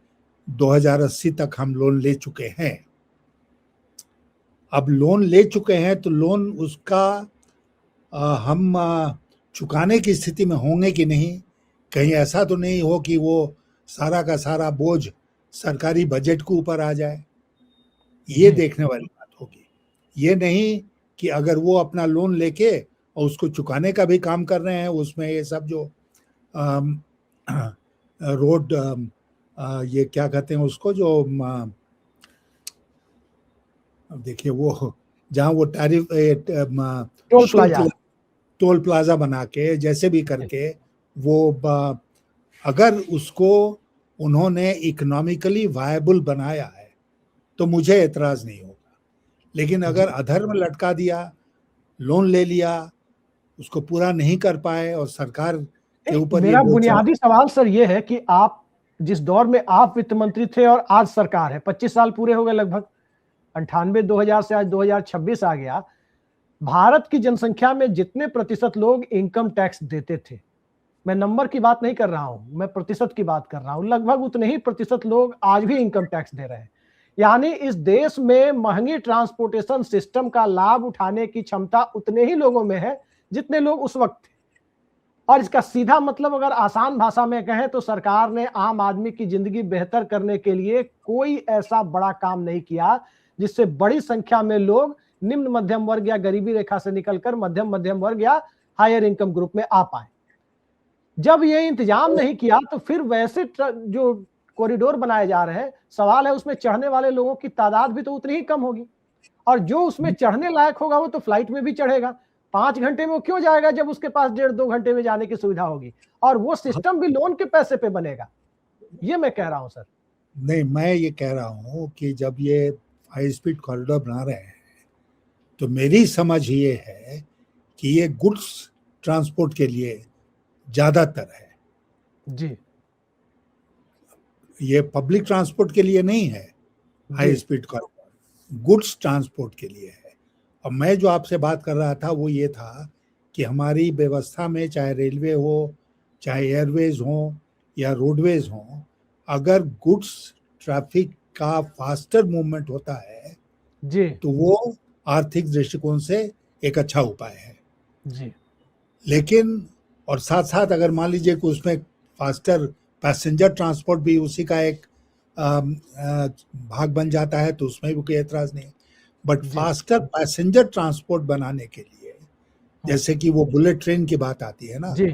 2080 तक हम लोन ले चुके हैं। अब लोन ले चुके हैं तो लोन उसका हम चुकाने की स्थिति में होंगे कि नहीं। कहीं ऐसा तो नहीं हो कि वो सारा का सारा बोझ सरकारी बजट के ऊपर आ जाए, ये देखने वाली बात होगी। ये नहीं कि अगर वो अपना लोन लेके और उसको चुकाने का भी काम कर रहे हैं, उसमें ये सब जो रोड ये क्या कहते हैं उसको, जो देखिए वो जहाँ वो टैरिफ टोल प्लाजा बना के जैसे भी करके वो अगर उसको उन्होंने इकोनॉमिकली वायबल बनाया है तो मुझे एतराज नहीं होगा। लेकिन अगर अधर में लटका दिया, लोन ले लिया, उसको पूरा नहीं कर पाए और सरकार के ऊपर, मेरा बुनियादी सवाल सर ये है कि आप जिस दौर में आप वित्त मंत्री थे और आज सरकार है, 25 साल पूरे हो गए लगभग, 98 2000 से आज 2026 आ गया। भारत की जनसंख्या में जितने प्रतिशत लोग इनकम टैक्स देते थे, मैं नंबर की बात नहीं कर रहा हूं, मैं प्रतिशत की बात कर रहा हूं, लगभग उतने ही प्रतिशत लोग आज भी इनकम टैक्स दे रहे हैं। यानी इस देश में महंगी ट्रांसपोर्टेशन सिस्टम का लाभ उठाने की क्षमता उतने ही लोगों में है जितने लोग उस वक्त थे। और इसका सीधा मतलब अगर आसान भाषा में कहें तो सरकार ने आम आदमी की जिंदगी बेहतर करने के लिए कोई ऐसा बड़ा काम नहीं किया जिससे बड़ी संख्या में लोग निम्न मध्यम वर्ग या गरीबी रेखा से निकलकर मध्यम वर्ग या हायर इनकम ग्रुप में आ पाए। जब ये इंतजाम नहीं किया तो फिर वैसे जो कॉरिडोर बनाए जा रहे हैं, सवाल है उसमें चढ़ने वाले लोगों की तादाद भी तो उतनी ही कम होगी, और जो उसमें चढ़ने लायक होगा वो तो फ्लाइट में भी चढ़ेगा। 5 घंटे में वो क्यों जाएगा जब उसके पास 1.5-2 घंटे में जाने की सुविधा होगी, और वो सिस्टम भी लोन के पैसे पे बनेगा। ये मैं कह रहा हूं सर। नहीं, मैं ये कह रहा हूं कि जब ये हाई स्पीड कॉरिडोर बना रहे हैं तो मेरी समझ ये है कि ये गुड्स ट्रांसपोर्ट के लिए ज्यादातर है जी, ये पब्लिक ट्रांसपोर्ट के लिए नहीं है। High speed corridor goods transport के लिए है। और मैं जो आपसे बात कर रहा था वो ये था कि हमारी व्यवस्था में चाहे रेलवे हो, चाहे एयरवेज हो या रोडवेज हो, अगर गुड्स ट्रैफिक का फास्टर मूवमेंट होता है जी, तो वो आर्थिक दृष्टिकोण से एक अच्छा उपाय है जी, लेकिन और साथ साथ अगर मान लीजिए कि उसमें फास्टर पैसेंजर ट्रांसपोर्ट भी उसी का एक भाग बन जाता है तो उसमें भी कोई एतराज नहीं। बट फास्टर पैसेंजर ट्रांसपोर्ट बनाने के लिए, जैसे कि वो बुलेट ट्रेन की बात आती है ना, जी,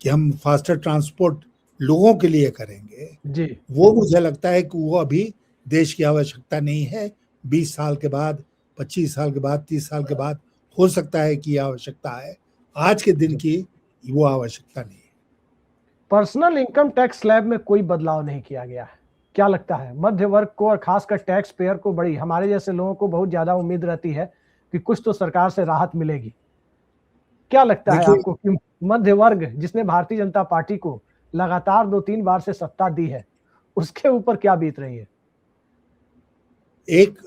कि हम फास्टर ट्रांसपोर्ट लोगों के लिए करेंगे, जी, वो मुझे लगता है कि वो अभी देश की आवश्यकता नहीं है। 20 साल के बाद, 25 साल के बाद, 30 साल के बाद हो सकता है कि आवश्यकता है, आज के दिन की वो आवश्यकता नहीं है। पर्सनल इनकम टैक्स स्लैब में कोई बदलाव नहीं किया गया है। क्या लगता है मध्य वर्ग को और खासकर टैक्स पेयर को, बड़ी हमारे जैसे लोगों को बहुत ज्यादा उम्मीद रहती है कि कुछ तो सरकार से राहत मिलेगी। क्या लगता है आपको कि मध्य वर्ग जिसने भारतीय जनता पार्टी को लगातार 2-3 बार से सत्ता दी है, उसके ऊपर क्या बीत रही है? एक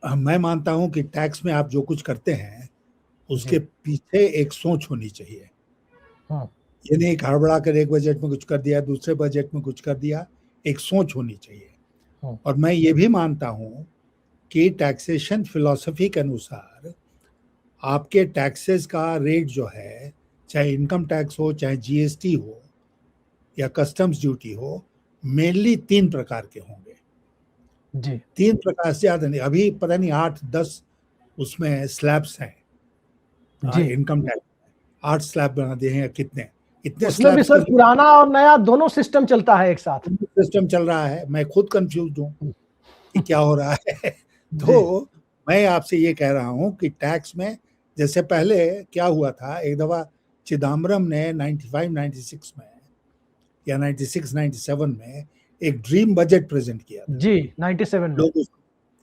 मैं मानता हूं कि टैक्स में आप जो कुछ करते हैं उसके पीछे एक सोच होनी चाहिए। ये नहीं हड़बड़ा कर एक बजट में कुछ कर दिया, दूसरे बजट में कुछ कर दिया, एक सोच होनी चाहिए। और मैं ये भी मानता हूं कि टैक्सेशन फिलॉसफी के अनुसार आपके टैक्सेस का रेट जो है, चाहे इनकम टैक्स हो, चाहे जीएसटी हो या कस्टम्स ड्यूटी हो, मेनली 3 प्रकार के होंगे जी, 3 प्रकार से ज्यादा नहीं। अभी पता नहीं 8-10 उसमें स्लैब्स हैं इनकम टैक्स, 8 स्लैब बना दिए हैं या कितने, इतने उसमें भी सर पुराना और नया दोनों सिस्टम चलता है एक साथ। सिस्टम चल रहा है। मैं खुद कंफ्यूज हूँ कि क्या हो रहा है। तो मैं आपसे ये कह रहा हूँ कि टैक्स में जैसे पहले क्या हुआ था, एक दफा चिदम्बरम ने 95-96 में या 96-97 में एक ड्रीम बजट प्रेजेंट किया था। जी, 97 में लोग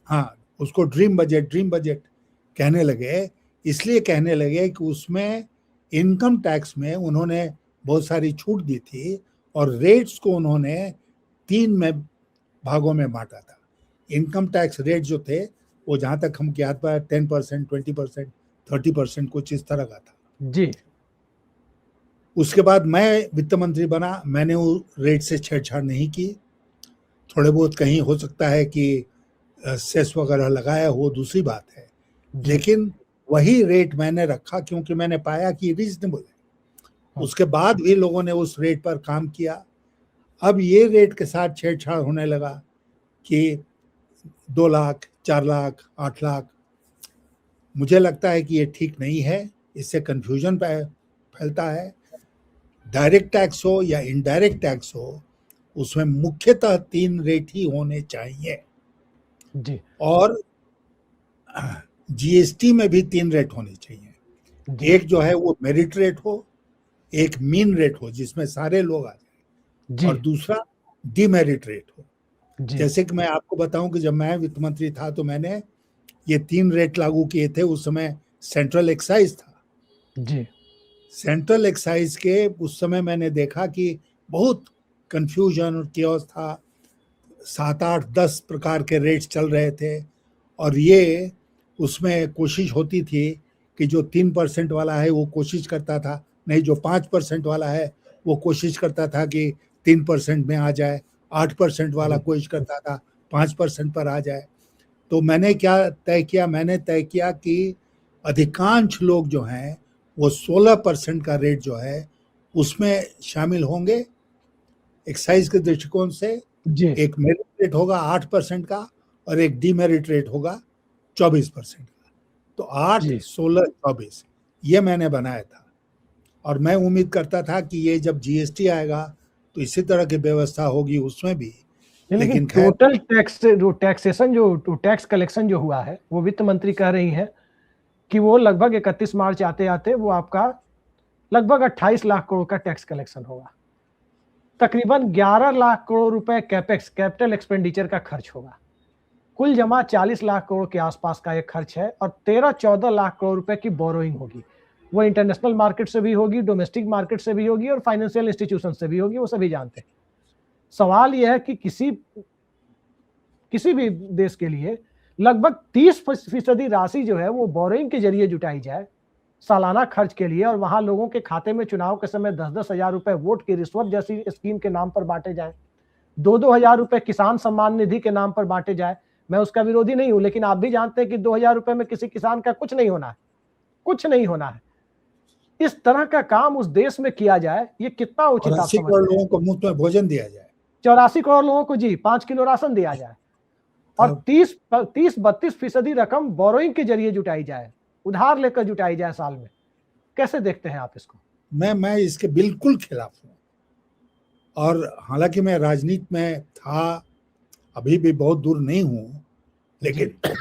हाँ, उसको ड्रीम बजट कहने लगे। इसलिए कहने लगे कि उसमें इनकम टैक्स में उन्होंने बहुत सारी छूट दी थी और रेट्स को उन्होंने 3 में भागों में बांटा था। इनकम टैक्स रेट जो थे वो जहां तक हम याद पाए 10%, 20%, 30% कुछ इस तरह का था जी। उसके बाद मैं वित्त मंत्री बना, मैंने वो रेट से छेड़छाड़ नहीं की। थोड़े बहुत कहीं हो सकता है कि सेस वगैरह लगाया हो, दूसरी बात है, लेकिन वही रेट मैंने रखा क्योंकि मैंने पाया कि रीजनेबल है। उसके बाद भी लोगों ने उस रेट पर काम किया। अब ये रेट के साथ छेड़छाड़ होने लगा कि 2 लाख, 4 लाख, 8 लाख। मुझे लगता है कि ये ठीक नहीं है, इससे कंफ्यूजन फैलता है। डायरेक्ट टैक्स हो या इनडायरेक्ट टैक्स हो, उसमें मुख्यतः 3 रेट ही होने चाहिए जी। और जीएसटी में भी 3 रेट होने चाहिए। एक जो है वो मेरिट रेट हो, एक मीन रेट हो जिसमें सारे लोग आ जाए, और दूसरा डीमेरिट रेट हो। जैसे कि मैं आपको बताऊं कि जब मैं वित्त मंत्री था तो मैंने ये 3 रेट लागू किए थे। उस समय सेंट्रल एक्साइज था जी। सेंट्रल एक्साइज के उस समय मैंने देखा कि बहुत कंफ्यूजन और कियोस था। 7, 8, 10 प्रकार के रेट्स चल रहे थे और ये उसमें कोशिश होती थी कि जो 3% वाला है वो कोशिश करता था, नहीं जो 5% वाला है वो कोशिश करता था कि 3% में आ जाए, 8% वाला कोशिश करता था 5% पर आ जाए। तो मैंने क्या तय किया, मैंने तय किया कि अधिकांश लोग जो हैं वो 16% का रेट जो है उसमें शामिल होंगे। एक्साइज के दृष्टिकोण से एक मेरिट रेट होगा 8% का और एक डीमेरिट रेट होगा 24% का। तो 8, 16, 24 ये मैंने बनाया था और मैं उम्मीद करता था कि ये जब जीएसटी आएगा तो इसी तरह की व्यवस्था होगी उसमें भी। लेकिन खैर, टोटल टैक्स जो टैक्सेशन जो टैक्स कलेक्शन जो हुआ है वो वित्त मंत्री कह रही है कि वो लगभग 31 मार्च आते आते वो आपका लगभग 28 लाख करोड़ का टैक्स कलेक्शन होगा। तकरीबन 11 लाख करोड़ रुपए कैपेक्स कैपिटल एक्सपेंडिचर का खर्च होगा। कुल जमा 40 लाख करोड़ के आसपास का एक खर्च है और 13-14 लाख करोड़ रुपए की बोरोइंग होगी। वो इंटरनेशनल मार्केट से भी होगी, डोमेस्टिक मार्केट से भी होगी और फाइनेंशियल इंस्टीट्यूशन से भी होगी, वो सभी जानते हैं। सवाल यह है कि किसी भी देश के लिए लगभग 30% राशि जो है वो बोरोइंग के जरिए जुटाई जाए सालाना खर्च के लिए, और वहां लोगों के खाते में चुनाव के समय 10-10 हजार रुपए वोट की रिश्वत जैसी स्कीम के नाम पर बांटे जाए, 2-2 हजार रुपए किसान सम्मान निधि के नाम पर बांटे जाए। मैं उसका विरोधी नहीं हूं, लेकिन आप भी जानते हैं कि 2,000 रुपए में किसी किसान का कुछ नहीं होना है, कुछ नहीं होना है। इस तरह का काम उस देश में किया जाए, ये कितना उचित आप 80 समझते करोड़ हैं? लोगों को मुफ्त में भोजन दिया जाए, 84 करोड़ लोगों को जी 5 किलो राशन दिया जाए और 30-32% रकम बोरोइंग के जरिए जुटाई जाए, उधार लेकर जुटाई जाए साल में। कैसे देखते हैं आप इसको? मैं इसके बिल्कुल खिलाफ हूँ। और हालांकि मैं राजनीति में था, अभी भी बहुत दूर नहीं हूँ, लेकिन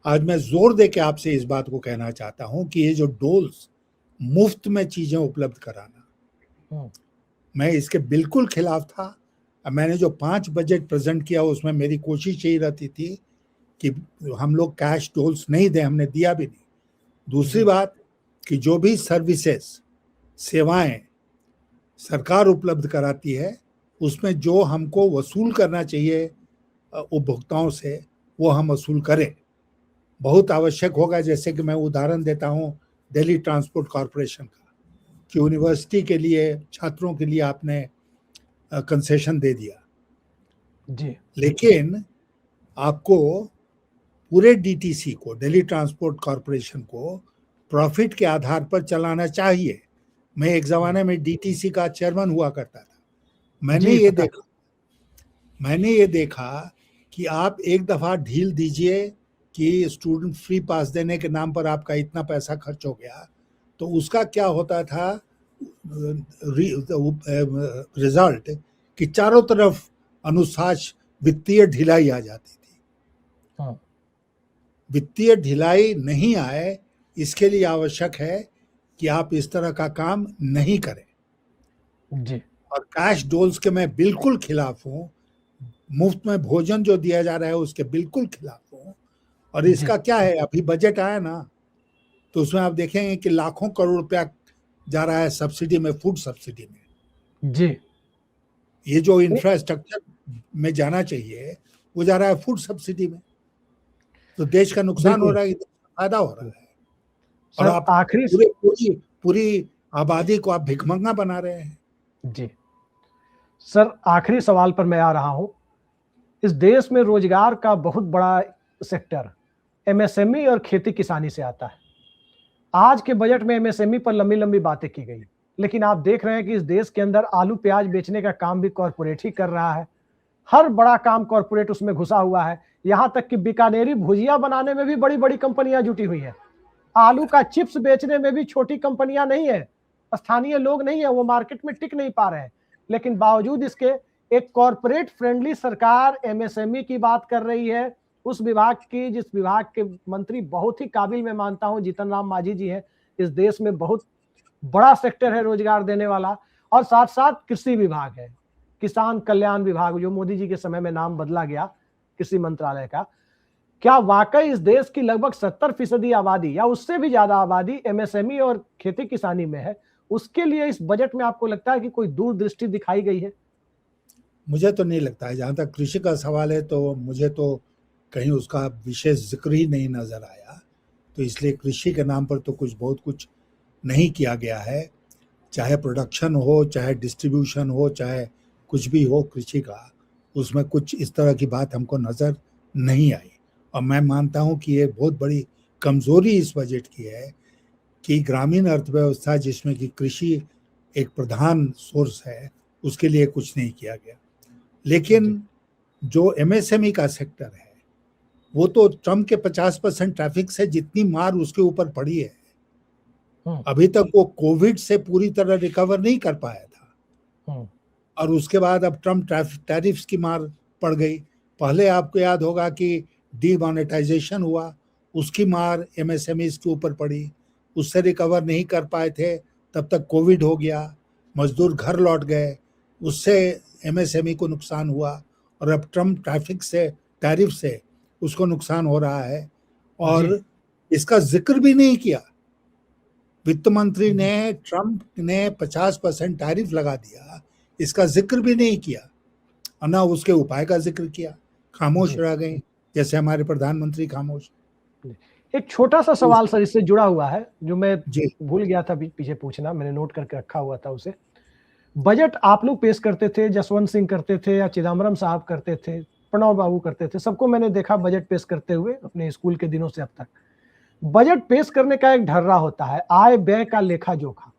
आज मैं जोर दे के आपसे इस बात को कहना चाहता हूँ कि ये जो डोल्स मुफ्त में चीजें उपलब्ध कराना, मैं इसके बिल्कुल खिलाफ था। मैंने जो 5 बजट प्रेजेंट किया उसमें मेरी कोशिश यही रहती थी कि हम लोग कैश डोल्स नहीं दें, हमने दिया भी नहीं। दूसरी बात कि जो भी सर्विसेज सेवाएं सरकार उपलब्ध कराती है उसमें जो हमको वसूल करना चाहिए उपभोक्ताओं से वो हम वसूल करें। बहुत आवश्यक होगा, जैसे कि मैं उदाहरण देता हूं दिल्ली ट्रांसपोर्ट कॉरपोरेशन का, कि यूनिवर्सिटी के लिए छात्रों के लिए आपने कंसेशन दे दिया जी, लेकिन आपको पूरे डीटीसी को, दिल्ली ट्रांसपोर्ट कॉरपोरेशन को प्रॉफिट के आधार पर चलाना चाहिए। मैं एक जमाने में डीटीसी का चेयरमैन हुआ करता था। मैंने ये देखा कि आप एक दफा ढील दीजिए कि स्टूडेंट फ्री पास देने के नाम पर आपका इतना पैसा खर्च हो गया, तो उसका क्या होता था रिजल्ट कि चारों तरफ अनुशासन, वित्तीय ढिलाई आ जाती थी। वित्तीय ढिलाई नहीं आए, इसके लिए आवश्यक है कि आप इस तरह का काम नहीं करें जी। और कैश डोल्स के मैं बिल्कुल खिलाफ हूं। मुफ्त में भोजन जो दिया जा रहा है उसके बिल्कुल खिलाफ हूं। और इसका क्या है, अभी बजट आया ना, तो उसमें आप देखेंगे कि लाखों करोड़ रुपया जा रहा है सब्सिडी में, फूड सब्सिडी में। जी, ये जो इंफ्रास्ट्रक्चर में जाना चाहिए वो जा रहा है फूड सब्सिडी में। तो देश का नुकसान हो रहा है, फायदा हो रहा है। और आप आखिरी पूरी आबादी को आप भिखमंगा बना रहे हैं। जी सर, आखिरी सवाल पर मैं आ रहा हूं। इस देश में रोजगार का बहुत बड़ा सेक्टर एमएसएमई और खेती किसानी से आता है। आज के बजट में एमएसएमई पर लंबी लंबी बातें की गई, लेकिन आप देख रहे हैं कि इस देश के अंदर आलू प्याज बेचने का काम भी कॉरपोरेट ही कर रहा है। हर बड़ा काम कॉरपोरेट उसमें घुसा हुआ है। यहां तक कि बीकानेरी भुजिया बनाने में भी बड़ी बड़ी कंपनियां जुटी हुई हैं। आलू का चिप्स बेचने में भी छोटी कंपनियां नहीं है, स्थानीय लोग नहीं है, वो मार्केट में टिक नहीं पा रहे हैं। लेकिन बावजूद इसके एक कॉरपोरेट फ्रेंडली सरकार एमएसएमई की बात कर रही है। उस विभाग की, जिस विभाग के मंत्री बहुत ही काबिल मैं मानता हूं जीतन राम मांझी जी हैं। इस देश में बहुत बड़ा सेक्टर है रोजगार देने वाला। और साथ साथ कृषि विभाग है, किसान कल्याण विभाग, जो मोदी जी के समय में नाम बदला गया कृषि मंत्रालय का। क्या वाकई इस देश की लगभग 70% आबादी या उससे भी ज्यादा आबादी एमएसएमई और खेती किसानी में है? उसके लिए इस बजट में आपको लगता है कि कोई दूरदृष्टि दिखाई गई है? मुझे तो नहीं लगता है। जहाँ तक कृषि का सवाल है तो मुझे तो कहीं उसका विशेष जिक्र ही नहीं नजर आया। तो इसलिए कृषि के नाम पर तो बहुत कुछ नहीं किया गया है, चाहे प्रोडक्शन हो, चाहे डिस्ट्रीब्यूशन हो, चाहे कुछ भी हो कृषि का, उसमें कुछ इस तरह की बात हमको नजर नहीं आई। और मैं मानता हूं कि ये बहुत बड़ी कमजोरी इस बजट की है कि ग्रामीण अर्थव्यवस्था, जिसमें कि कृषि एक प्रधान सोर्स है, उसके लिए कुछ नहीं किया गया। लेकिन जो एमएसएमई का सेक्टर है वो तो ट्रम्प के 50% ट्रैफिक से जितनी मार उसके ऊपर पड़ी है, अभी तक वो कोविड से पूरी तरह रिकवर नहीं कर पाया था। और उसके बाद अब ट्रम्प टैरिफ्स की मार पड़ गई। पहले आपको याद होगा कि डीमोनेटाइजेशन हुआ, उसकी मार एमएसएमईज के ऊपर पड़ी, उससे रिकवर नहीं कर पाए थे, तब तक कोविड हो गया, मजदूर घर लौट गए, उससे एमएसएमई को नुकसान हुआ, और अब ट्रम्प टैरिफ से उसको नुकसान हो रहा है। और इसका जिक्र भी नहीं किया वित्त मंत्री ने। ट्रम्प ने 50% टैरिफ लगा दिया, इसका जिक्र भी नहीं किया, और ना उसके उपाय का जिक्र किया, खामोश रह गए, जैसे हमारे प्रधानमंत्री खामोश। एक छोटा सा सवाल सर इससे जुड़ा हुआ है जो मैं जी भूल गया था पीछे पूछना, मैंने नोट करके रखा हुआ था उसे। बजट आप लोग पेश करते थे, जसवंत सिंह करते थे या चिदम्बरम साहब करते थे, प्रणब बाबू करते थे, सबको मैंने देखा बजट पेश करते हुए अपने स्कूल के दिनों से अब तक। बजट पेश करने का एक ढर्रा होता है, आय व्यय का लेखा जोखा।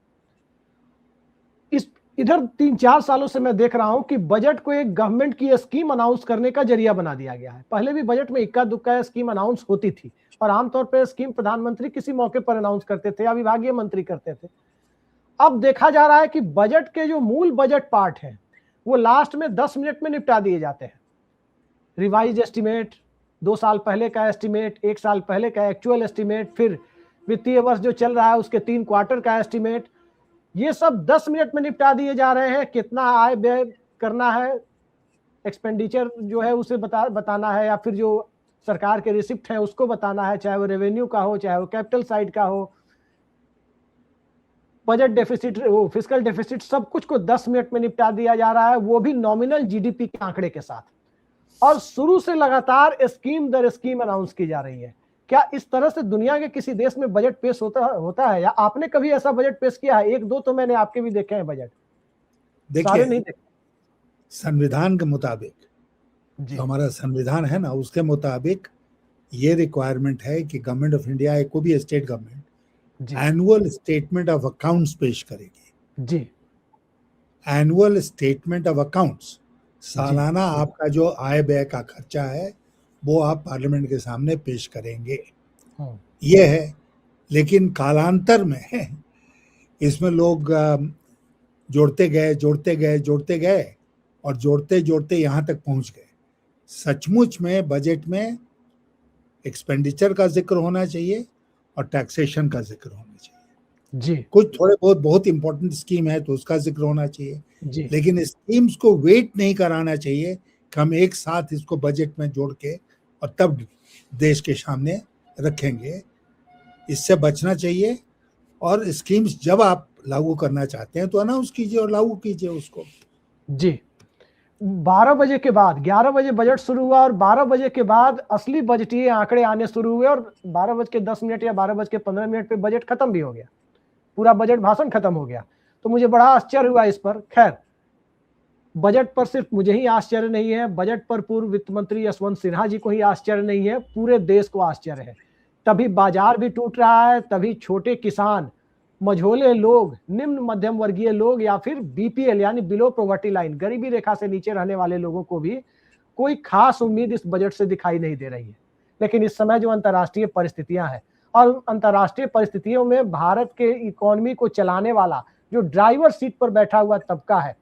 इधर 3-4 सालों से मैं देख रहा हूं कि बजट को एक गवर्नमेंट की स्कीम अनाउंस करने का जरिया बना दिया गया है। पहले भी बजट में इक्का दुक्का स्कीम अनाउंस होती थी, और आमतौर पर स्कीम प्रधानमंत्री किसी मौके पर अनाउंस करते थे या विभागीय मंत्री करते थे। अब देखा जा रहा है कि बजट के जो मूल बजट पार्ट है वो लास्ट में 10 मिनट में निपटा दिए जाते हैं। रिवाइज एस्टिमेट, 2 साल पहले का एस्टिमेट, 1 साल पहले का एक्चुअल एस्टिमेट, फिर वित्तीय वर्ष जो चल रहा है उसके 3 क्वार्टर का एस्टिमेट, ये सब 10 मिनट में निपटा दिए जा रहे हैं। कितना आय व्यय करना है, एक्सपेंडिचर जो है उसे बताना है, या फिर जो सरकार के रिसिप्ट है उसको बताना है, चाहे वो रेवेन्यू का हो, चाहे वो कैपिटल साइड का हो, बजट डेफिसिट, वो फिस्कल डेफिसिट, सब कुछ को 10 मिनट में निपटा दिया जा रहा है, वो भी नॉमिनल जीडीपी के आंकड़े के साथ। और शुरू से लगातार स्कीम दर स्कीम अनाउंस की जा रही है। क्या इस तरह से दुनिया के किसी देश में बजट पेश होता है, या आपने कभी ऐसा बजट पेश किया है? 1-2 तो मैंने आपके भी देखे हैं बजट, सारे नहीं देखे। संविधान के मुताबिक, जो हमारा संविधान है ना, उसके मुताबिक ये रिक्वायरमेंट है कि गवर्नमेंट ऑफ इंडिया, कोई भी state government annual statement of accounts पेश करेगी। जी, एनुअल स्टेटमेंट ऑफ अकाउंट्स, सालाना आपका जो आय व्यय का खर्चा है वो आप पार्लियामेंट के सामने पेश करेंगे, ये है। लेकिन कालांतर में इसमें लोग जोड़ते गए और जोड़ते यहाँ तक पहुंच गए। सचमुच में बजट में एक्सपेंडिचर का जिक्र होना चाहिए और टैक्सेशन का जिक्र होना चाहिए। जी, कुछ थोड़े बहुत इंपॉर्टेंट स्कीम है तो उसका जिक्र होना चाहिए, लेकिन स्कीम्स को वेट नहीं कराना चाहिए कि हम एक साथ इसको बजट में जोड़ के और तब देश के सामने रखेंगे। इससे बचना चाहिए, और स्कीम्स जब आप लागू करना चाहते हैं तो अनाउंस कीजिए और लागू कीजिए उसको। जी, 12 बजे के बाद, 11 बजे बजट शुरू हुआ और 12 बजे के बाद असली बजटीय आंकड़े आने शुरू हुए, और 12:10 या 12:15 पे बजट खत्म भी हो गया, पूरा बजट भाषण खत्म हो गया। तो मुझे बड़ा आश्चर्य हुआ इस पर। खैर, बजट पर सिर्फ मुझे ही आश्चर्य नहीं है, बजट पर पूर्व वित्त मंत्री यशवंत सिन्हा जी को ही आश्चर्य नहीं है, पूरे देश को आश्चर्य है। तभी बाजार भी टूट रहा है, तभी छोटे किसान, मझोले लोग, निम्न मध्यम वर्गीय लोग, या फिर बीपीएल यानी बिलो पॉवर्टी लाइन, गरीबी रेखा से नीचे रहने वाले लोगों को भी कोई खास उम्मीद इस बजट से दिखाई नहीं दे रही है। लेकिन इस समय जो अंतर्राष्ट्रीय परिस्थितियां हैं, और अंतर्राष्ट्रीय परिस्थितियों में भारत के इकोनॉमी को चलाने वाला जो ड्राइवर सीट पर बैठा हुआ तबका है,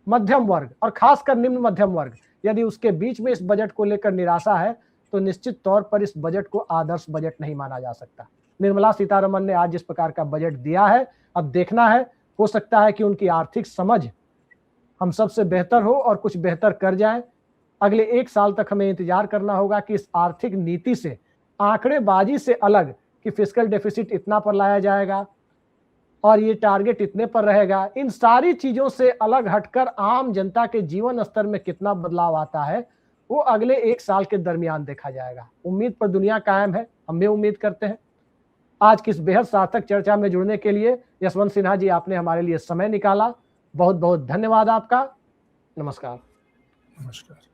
मध्यम वर्ग और खासकर निम्न मध्यम वर्ग, यदि उसके बीच में इस बजट को लेकर निराशा है तो निश्चित तौर पर इस बजट को आदर्श बजट नहीं माना जा सकता। निर्मला सीतारमण ने आज जिस प्रकार का बजट दिया है, अब देखना है, हो सकता है कि उनकी आर्थिक समझ हम सबसे बेहतर हो और कुछ बेहतर कर जाए। अगले 1 साल तक हमें इंतजार करना होगा कि इस आर्थिक नीति से, आंकड़ेबाजी से अलग, कि फिस्कल डेफिसिट इतना पर लाया जाएगा और ये टारगेट इतने पर रहेगा, इन सारी चीजों से अलग हटकर आम जनता के जीवन स्तर में कितना बदलाव आता है वो अगले 1 साल के दरमियान देखा जाएगा। उम्मीद पर दुनिया कायम है, हम भी उम्मीद करते हैं। आज की इस बेहद सार्थक चर्चा में जुड़ने के लिए यशवंत सिन्हा जी, आपने हमारे लिए समय निकाला, बहुत बहुत धन्यवाद आपका। नमस्कार। नमस्कार।